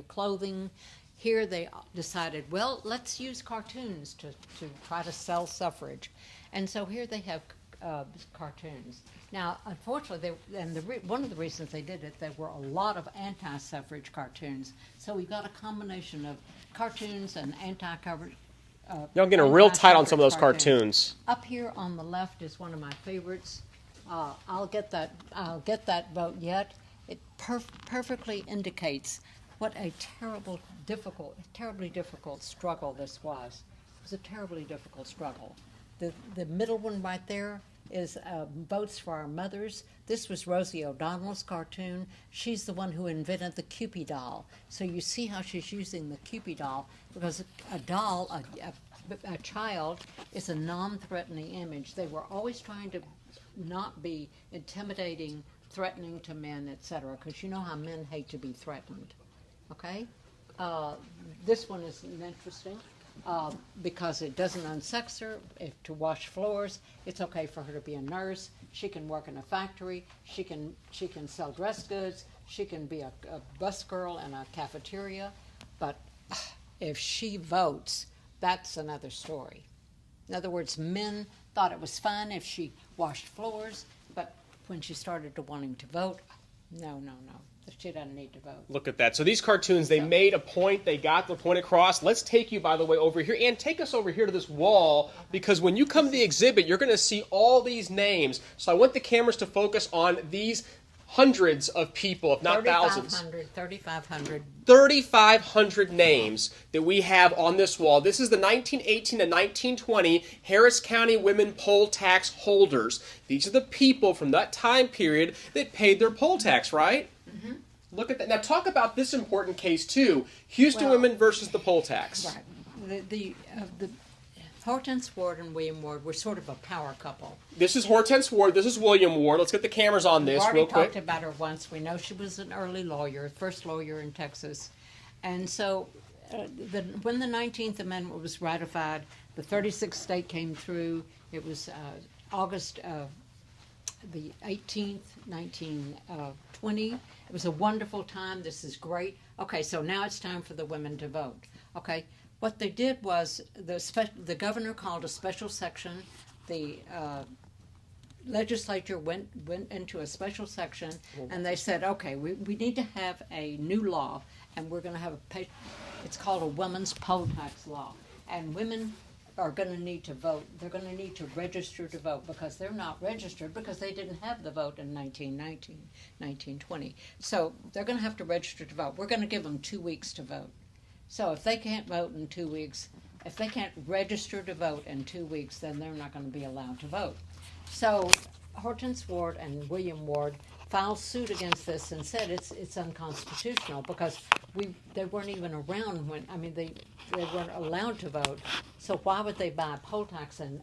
clothing. Here they decided, well, let's use cartoons to try to sell suffrage. And so here they have cartoons. Now, unfortunately, one of the reasons they did it, there were a lot of anti-suffrage cartoons. So we got a combination of cartoons and anti-coverage. Y'all getting real tight on some of those cartoons. Up here on the left is one of my favorites. I'll get that vote yet. It perfectly indicates what a terribly difficult struggle this was. It was a terribly difficult struggle. The middle one right there is Votes for Our Mothers. This was Rosie O'Donnell's cartoon. She's the one who invented the Cupid doll. So you see how she's using the Cupid doll, because a doll, a child, is a non-threatening image. They were always trying to not be intimidating, threatening to men, etc., because you know how men hate to be threatened. Okay? This one is interesting. Because it doesn't unsex her to wash floors. It's okay for her to be a nurse. She can work in a factory. She can sell dress goods. She can be a bus girl in a cafeteria. But if she votes, that's another story. In other words, men thought it was fun if she washed floors, but when she started to wanting to vote, no. She doesn't need to vote. Look at that. So these cartoons, they made a point. They got the point across. Let's take you, by the way, over here. And take us over here to this wall, because when you come to the exhibit, you're going to see all these names. So I want the cameras to focus on these hundreds of people, if not thousands. 3,500 names that we have on this wall. This is the 1918 to 1920 Harris County women poll tax holders. These are the people from that time period that paid their poll tax, right? Mm-hmm. Look at that. Now talk about this important case too. Houston women versus the poll tax. Right. The Hortense Ward and William Ward were sort of a power couple. This is Hortense Ward. This is William Ward. Let's get the cameras on this real quick. We've already talked about her once. We know she was an early lawyer, first lawyer in Texas. And so when the 19th Amendment was ratified, the 36th state came through. It was August of the 18th, 1920. It was a wonderful time. This is great. Okay, so now it's time for the women to vote. Okay, what they did was the governor called a special section. The legislature went into a special section, and they said, okay, we need to have a new law, and we're going to have it's called a women's poll tax law, and women are going to need to vote. They're going to need to register to vote because they're not registered because they didn't have the vote in 1919, 1920. So they're going to have to register to vote. We're going to give them 2 weeks to vote. So if they can't vote in 2 weeks, if they can't register to vote in 2 weeks, then they're not going to be allowed to vote. So Hortense Ward and William Ward filed suit against this and said it's unconstitutional because they weren't even around when, they weren't allowed to vote. So why would they buy a poll tax in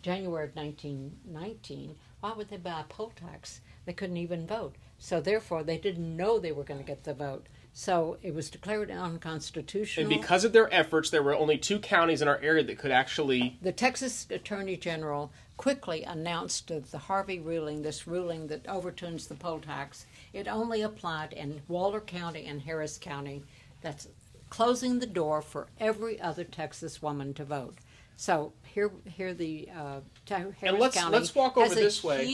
January of 1919? Why would they buy a poll tax? They couldn't even vote. So therefore they didn't know they were going to get the vote. So it was declared unconstitutional. And because of their efforts, there were only 2 counties in our area that could actually... The Texas Attorney General quickly announced the Harvey ruling, this ruling that overturns the poll tax. It only applied in Waller County and Harris County. That's closing the door for every other Texas woman to vote. So here the Harris County let's walk over this way.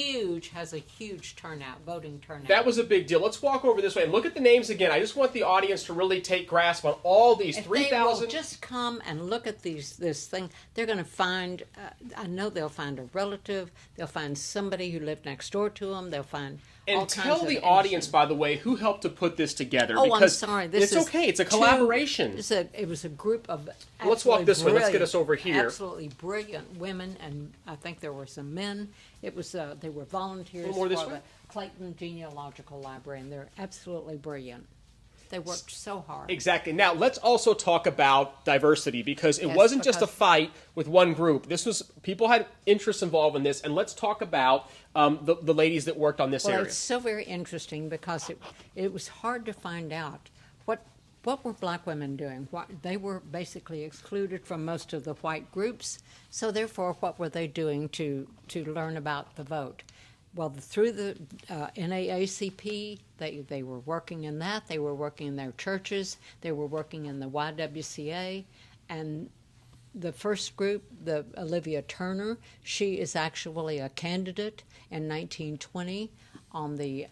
Has a huge voting turnout. That was a big deal. Let's walk over this way and look at the names again. I just want the audience to really take grasp on all these 3,000. Just come and look at this thing. They're going to find. I know they'll find a relative. They'll find somebody who lived next door to them. They'll find. And tell the audience, by the way, who helped to put this together. Oh, because I'm sorry. It's okay. It's a collaboration. It was a group of. Let's walk this way. Let's get us over here. Absolutely brilliant women, and I think there were some men. It was they were volunteers more for this way? the Clayton Genealogical Library, and they're absolutely brilliant. They worked so hard. Exactly. Now, let's also talk about diversity because it wasn't just a fight with one group. People had interests involved in this, and let's talk about the ladies that worked on this area. It's so very interesting because it was hard to find out what were black women doing. They were basically excluded from most of the white groups, so therefore what were they doing to learn about the vote? Well, through the NAACP, they were working in that. They were working in their churches. They were working in the YWCA. And the first group, the Olivia Turner, she is actually a candidate in 1920 on the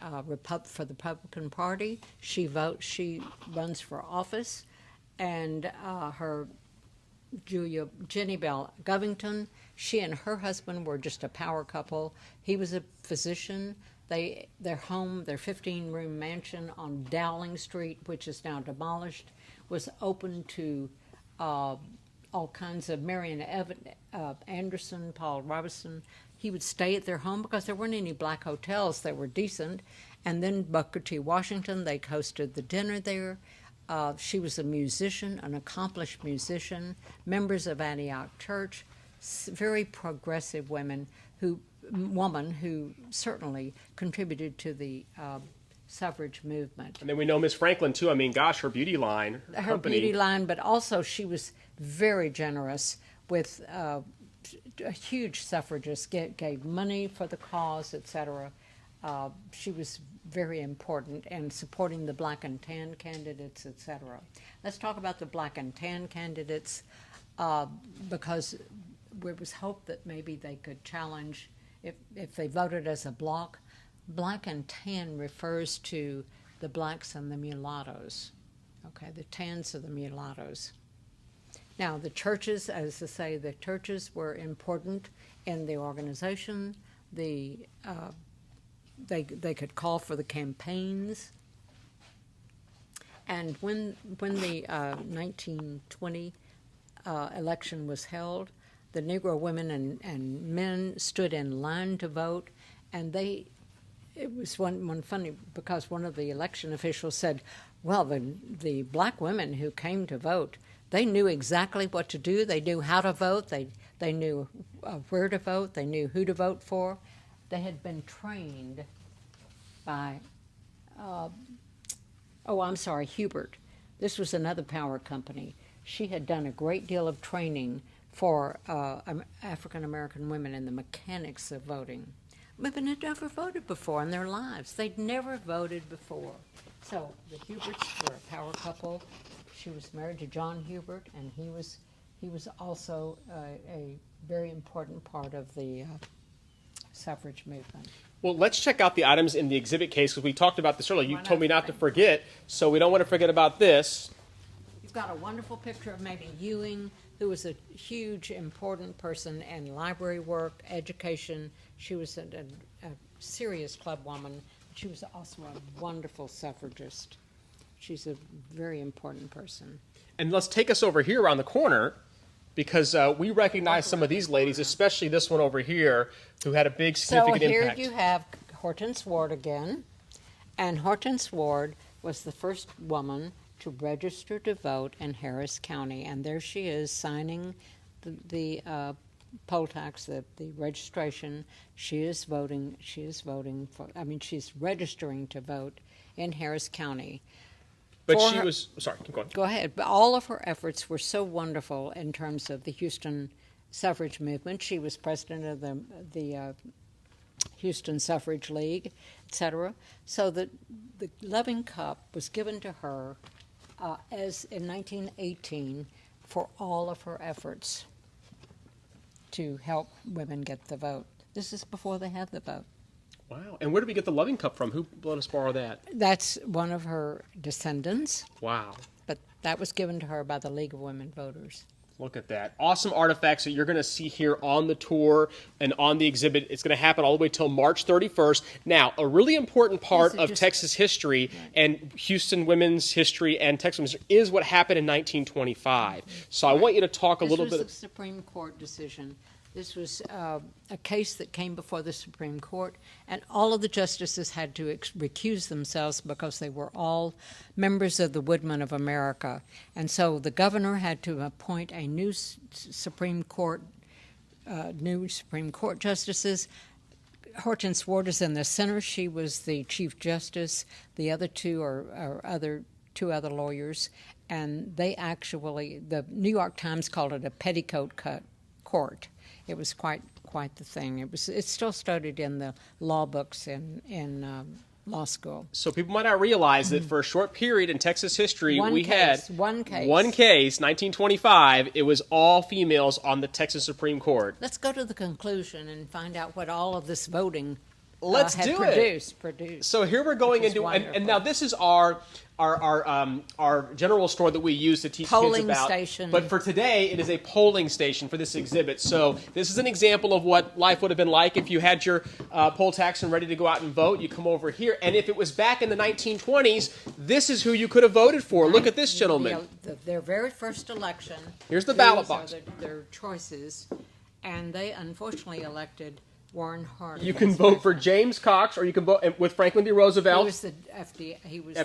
for the Republican Party. She runs for office. And her Jenny Bell Govington, she and her husband were just a power couple. He was a physician. Their 15-room mansion on Dowling Street, which is now demolished, was open to all kinds of Marion Anderson, Paul Robeson. He would stay at their home because there weren't any black hotels that were decent. And then Booker T. Washington, they hosted the dinner there. She was a musician, an accomplished musician, members of Antioch Church, very progressive woman who certainly contributed to the suffrage movement. And then we know Miss Franklin, too. Her beauty line, her company. Beauty line, but also she was very generous with a huge suffragist, gave money for the cause, etc. She was very important in supporting the black and tan candidates, etc. Let's talk about the black and tan candidates because there was hope that maybe they could challenge if they voted as a bloc. Black and tan refers to the blacks and the mulattoes. Okay, the tans are the mulattoes. Now, the churches, as I say, the churches were important in the organization. They could call for the campaigns. And when the 1920 election was held, the Negro women and men stood in line to vote, and it was one funny because one of the election officials said, well, the black women who came to vote, they knew exactly what to do. They knew how to vote. They knew where to vote. They knew who to vote for. They had been trained by, Hubert. This was another power company. She had done a great deal of training for African-American women in the mechanics of voting. women had never voted before in their lives. They'd never voted before. So the Huberts were a power couple. She was married to John Hubert, and he was also a very important part of the suffrage movement. Well, let's check out the items in the exhibit case, because we talked about this earlier. You Why told me not? not to forget, so we don't want to forget about this. You've got a wonderful picture of Mamie Ewing, who was a huge, important person in library work, education. She was a serious club woman. She was also a wonderful suffragist. She's a very important person. And let's take us over here around the corner, because we recognize some of these ladies, especially this one over here, who had a big, significant impact. So here you have Hortense Ward again. And Hortense Ward was the first woman to register to vote in Harris County. And there she is signing the poll tax, the registration. She's registering to vote in Harris County. But she was, sorry, keep going. Go ahead. But all of her efforts were so wonderful in terms of the Houston suffrage movement. She was president of the Houston Suffrage League, etc. So the Loving Cup was given to her as in 1918 for all of her efforts to help women get the vote. This is before they had the vote. Wow. And where did we get the Loving Cup from? Who let us borrow that? That's one of her descendants, Wow. but that was given to her by the League of Women Voters. Look at that. Awesome artifacts that you're going to see here on the tour and on the exhibit. It's going to happen all the way till March 31st. Now, a really important part of Texas history and Houston women's history and Texas women's history is what happened in 1925. So I want you to talk a little bit. This was the Supreme Court decision. This was a case that came before the Supreme Court, and all of the justices had to recuse themselves because they were all members of the Woodmen of America. And so the governor had to appoint a new Supreme Court justices. Hortense Ward is in the center. She was the Chief Justice. The other two are two other lawyers, and they actually, the New York Times called it a petticoat cut court. It was quite the thing. It's still studied in the law books in law school. So people might not realize that for a short period in Texas history, One case. 1925, it was all females on the Texas Supreme Court. Let's go to the conclusion and find out what all of this voting Let's had do produced. So here we're going into, and now this is our general store that we use to teach polling kids about. Station. But for today, it is a polling station for this exhibit. So this is an example of what life would have been like if you had your poll tax and ready to go out and vote. You come over here, and if it was back in the 1920s, this is who you could have voted for. Look at this gentleman. Their very first election. Here's the ballot box. These are their choices, and they unfortunately elected Warren Harding. You can vote for James Cox, or you can vote with Franklin D. Roosevelt. He was the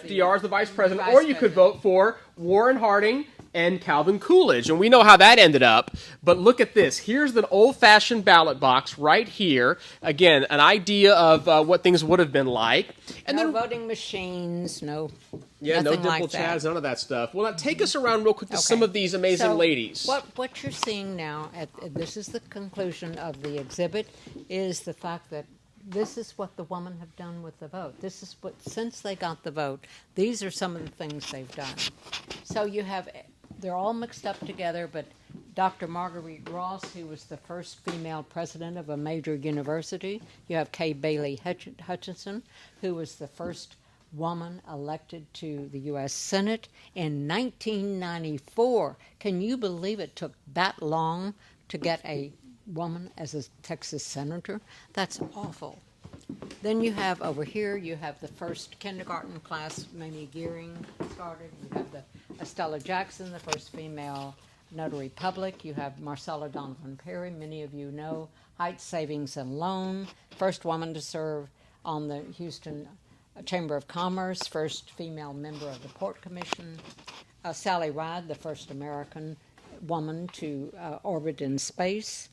FDR is the vice president, or you could vote for Warren Harding and Calvin Coolidge, and we know how that ended up. But look at this. Here's an old-fashioned ballot box right here. Again, an idea of what things would have been like. And no then voting machines, no. Yeah, no nothing dimple like that. chads, none of that stuff. Well, now take us around real quick to some of these amazing So ladies. What you're seeing now, this is the conclusion of the exhibit, is the fact that this is what the women have done with the vote. This is what, since they got the vote, these are some of the things they've done. So you have, they're all mixed up together, but Dr. Marguerite Ross, who was the first female president of a major university. You have Kay Bailey Hutchinson, who was the first woman elected to the U.S. Senate in 1994. Can you believe it took that long to get a woman as a Texas senator? That's awful. Then you have over here, you have the first kindergarten class, Mamie Gearing started. You have the Estella Jackson, the first female notary public. You have Marcella Donovan Perry, many of you know. Heights Savings and Loan, first woman to serve on the Houston Chamber of Commerce, first female member of the Port Commission. Sally Ride, the first American woman to orbit in space.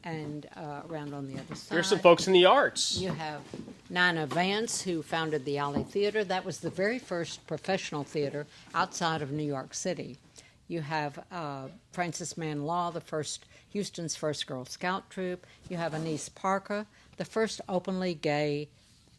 And around on the other side. Here's some folks in the arts. You have Nina Vance, who founded the Alley Theater. That was the very first professional theater outside of New York City. You have Frances Mann Law, Houston's first Girl Scout troop. You have Anise Parker, the first openly gay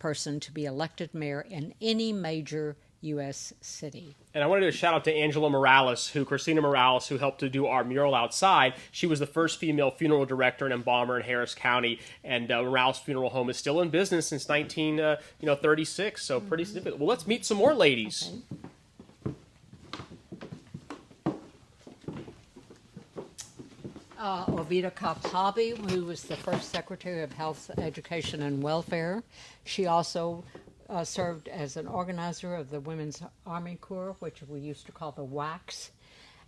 person to be elected mayor in any major U.S. city. And I want to do a shout out to Christina Morales, who helped to do our mural outside. She was the first female funeral director and embalmer in Harris County, and Morales Funeral Home is still in business since 1936, so pretty significant. Well, let's meet some more ladies. Okay. Ovida Kaphabi, who was the first Secretary of Health, Education, and Welfare. She also served as an organizer of the Women's Army Corps, which we used to call the WACs.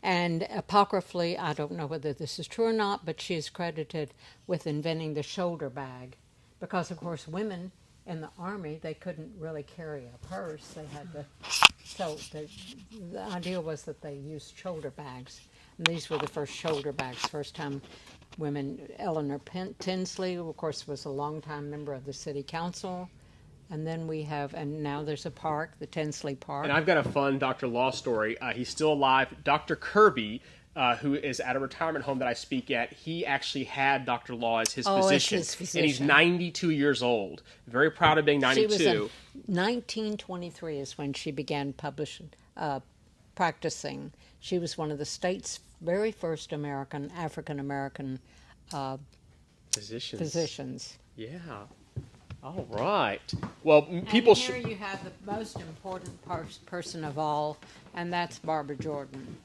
And apocryphally, I don't know whether this is true or not, but she is credited with inventing the shoulder bag. Because, of course, women in the Army, they couldn't really carry a purse. They had to, so the idea was that they used shoulder bags. And these were the first shoulder bags, first time women. Eleanor Tinsley, of course, was a longtime member of the city council. And then we have, and now there's a park, the Tinsley Park. And I've got a fun Dr. Law story. He's still alive. Dr. Kirby, who is at a retirement home that I speak at, he actually had Dr. Law as his physician. As his physician. And he's 92 years old. Very proud of being 92. She was in 1923 is when she began practicing. She was one of the state's very first African American physicians. Yeah. All right. Well, people and here you have the most important person of all, and that's Barbara Jordan.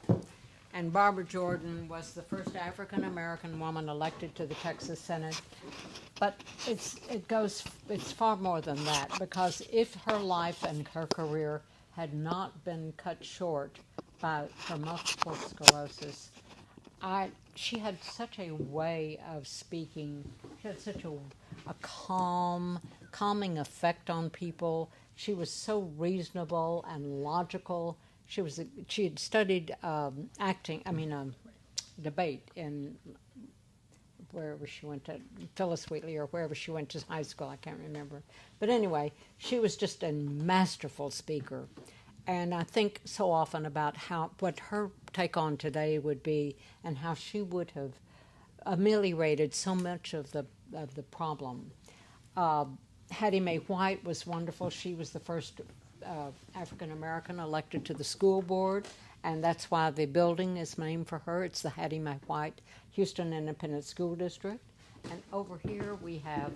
And Barbara Jordan was the first African American woman elected to the Texas Senate. But it's far more than that, because if her life and her career had not been cut short by her multiple sclerosis, she had such a way of speaking. She had such a calming effect on people. She was so reasonable and logical. She had studied debate in wherever she went to, Phyllis Wheatley, or wherever she went to high school, I can't remember. But anyway, she was just a masterful speaker. And I think so often about what her take on today would be, and how she would have ameliorated so much of the problem. Hattie Mae White was wonderful. She was the first African American elected to the school board, and that's why the building is named for her. It's the Hattie Mae White Houston Independent School District. And over here we have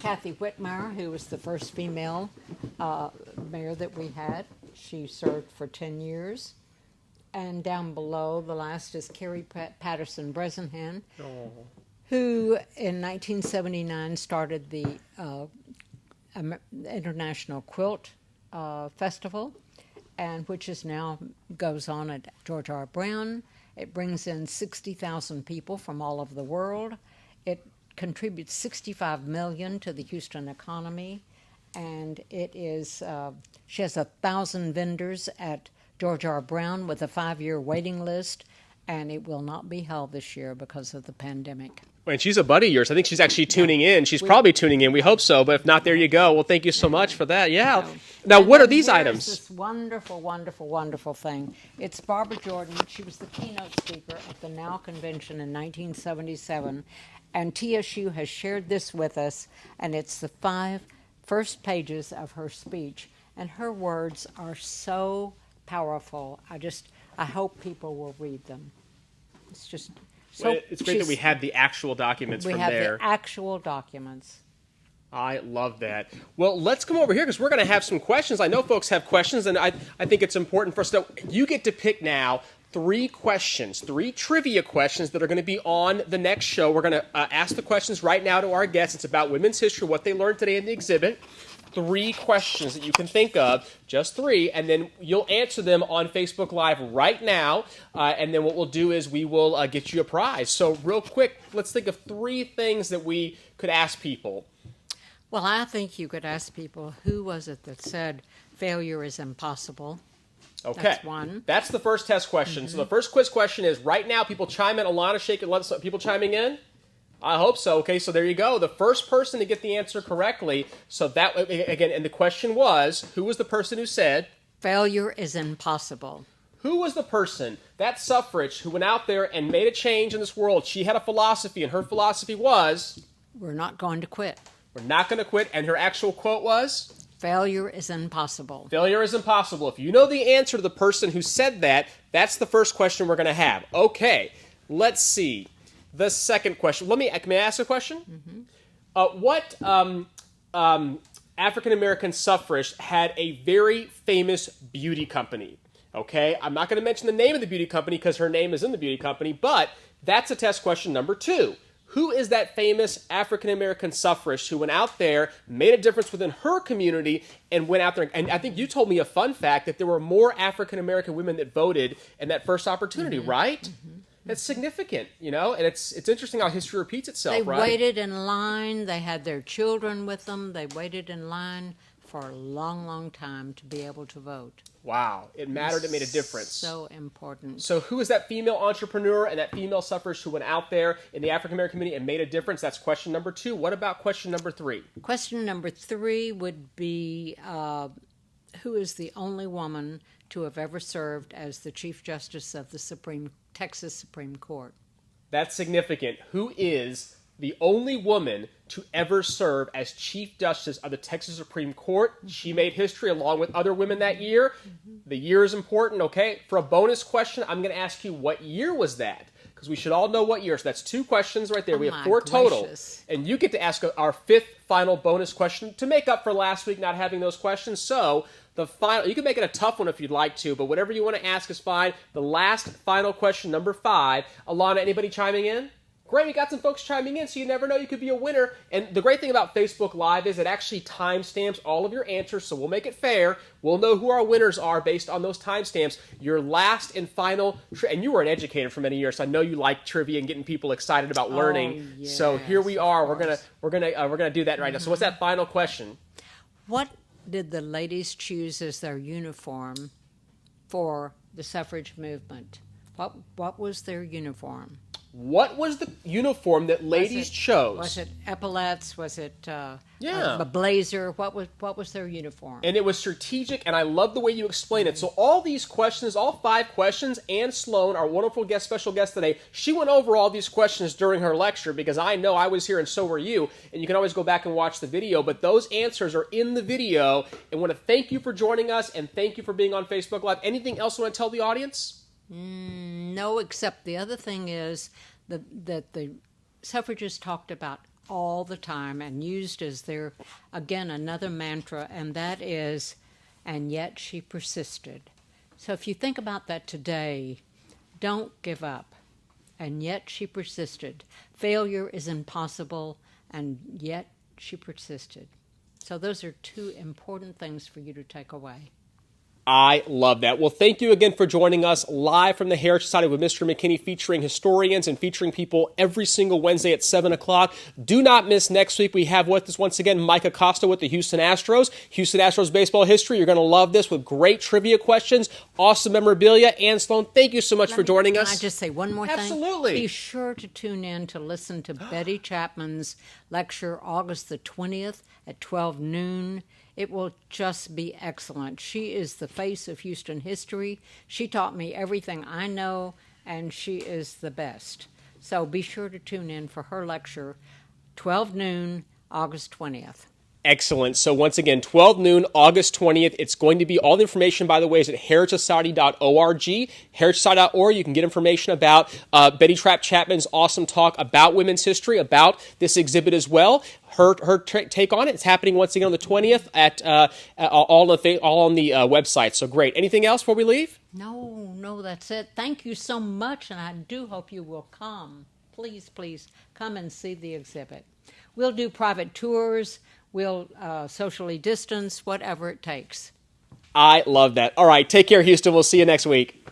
Kathy Whitmire, who was the first female mayor that we had. She served for 10 years. And down below, the last is Carrie Patterson Bresnahan, who in 1979 started the International Quilt Festival, and which is now goes on at George R. Brown. It brings in 60,000 people from all over the world. It contributes $65 million to the Houston economy, and it is she has 1,000 vendors at George R. Brown with a 5-year waiting list, and it will not be held this year because of the pandemic. And she's a buddy of yours. I think she's actually tuning in. She's probably tuning in. We hope so. But if not, there you go. Well, thank you so much for that. Yeah. Now, what are these items? This wonderful, wonderful, wonderful thing. It's Barbara Jordan. She was the keynote speaker at the NOW convention in 1977. And TSU has shared this with us. And it's the 5 first pages of her speech. And her words are so powerful. I hope people will read them. It's just... So it's great that we have the actual documents from there. We have the actual documents. I love that. Well, let's come over here because we're going to have some questions. I know folks have questions, and I think it's important for us to... You get to pick now 3 questions, 3 trivia questions that are going to be on the next show. We're going to ask the questions right now to our guests. It's about women's history, what they learned today in the exhibit. 3 questions that you can think of, just 3, and then you'll answer them on Facebook Live right now, and then what we'll do is we will get you a prize. So real quick, let's think of 3 things that we could ask people. Well, I think you could ask people, who was it that said failure is impossible? Okay. That's one. That's the first test question. Mm-hmm. So the first quiz question is, right now, people chime in. Alana, shake it. Let people chiming in? I hope so. Okay, so there you go. The first person to get the answer correctly. So that, again, and the question was, who was the person who said? Failure is impossible. Who was the person, that suffrage, who went out there and made a change in this world? She had a philosophy, and her philosophy was? We're not going to quit. We're not going to quit. And her actual quote was? Failure is impossible. Failure is impossible. If you know the answer to the person who said that, that's the first question we're going to have. Okay, let's see. The second question. May I ask a question? Mm-hmm. What African-American suffragist had a very famous beauty company? Okay, I'm not going to mention the name of the beauty company because her name is in the beauty company, but that's a test question number 2. Who is that famous African-American suffragist who went out there, made a difference within her community, and went out there? And I think you told me a fun fact that there were more African-American women that voted in that first opportunity, right? Mm-hmm. That's significant, and it's interesting how history repeats itself, They right? waited in line. They had their children with them. They waited in line for a long, long time to be able to vote. Wow, it mattered. It made a difference. So important. So who is that female entrepreneur and that female suffragist who went out there in the African-American community and made a difference? That's question number 2. What about question number 3? Question number 3 would be, who is the only woman to have ever served as the Chief Justice of the Texas Supreme Court? That's significant. Who is the only woman to ever serve as Chief Justice of the Texas Supreme Court? She made history along with other women that year. The year is important, okay? For a bonus question, I'm going to ask you, what year was that? Because we should all know what year. So that's 2 questions right there. We have 4 total. And you get to ask our 5th final bonus question to make up for last week not having those questions. So the final, you can make it a tough one if you'd like to, but whatever you want to ask is fine. The last final question, number 5. Alana, anybody chiming in? Great, we got some folks chiming in, so you never know, you could be a winner. And the great thing about Facebook Live is it actually timestamps all of your answers, so we'll make it fair. We'll know who our winners are based on those timestamps. Your last and final, and you were an educator for many years, so I know you like trivia and getting people excited about learning. Oh, yes, so here we are. We're gonna do that right now. So what's that final question? What did the ladies choose as their uniform for the suffrage movement? What was their uniform? What was the uniform that ladies chose? Was it epaulets? Was it a blazer? What was their uniform? And it was strategic, and I love the way you explain it. So all these questions, all 5 questions, Anne Sloan, our wonderful special guest today, she went over all these questions during her lecture because I know I was here and so were you, and you can always go back and watch the video, but those answers are in the video. And I want to thank you for joining us, and thank you for being on Facebook Live. Anything else you want to tell the audience? No, except the other thing is that the suffragists talked about all the time and used as their, again, another mantra, and that is, and yet she persisted. So if you think about that today, don't give up. And yet she persisted. Failure is impossible, and yet she persisted. So those are 2 important things for you to take away. I love that. Well, thank you again for joining us live from the Heritage Society with Mr. McKinney, featuring historians and featuring people every single Wednesday at 7 o'clock. Do not miss next week. We have with us once again Mike Acosta with the Houston Astros. Houston Astros baseball history. You're going to love this with great trivia questions, awesome memorabilia. Anne Sloan, thank you so much for joining us. Can I just say one more thing? Absolutely. Be sure to tune in to listen to Betty Chapman's lecture August the 20th at 12 noon. It will just be excellent. She is the face of Houston history. She taught me everything I know, and she is the best. So be sure to tune in for her lecture, 12 noon, August 20th. Excellent. So once again, 12 noon, August 20th. It's going to be, all the information, by the way, is at heritagesociety.org, heritagesociety.org. You can get information about Betty Chapman's awesome talk about women's history, about this exhibit as well. Her take on it. It's happening once again on the 20th at all on the website. So great. Anything else before we leave? No, that's it. Thank you so much, and I do hope you will come. Please come and see the exhibit. We'll do private tours. We'll socially distance, whatever it takes. I love that. All right, take care, Houston. We'll see you next week.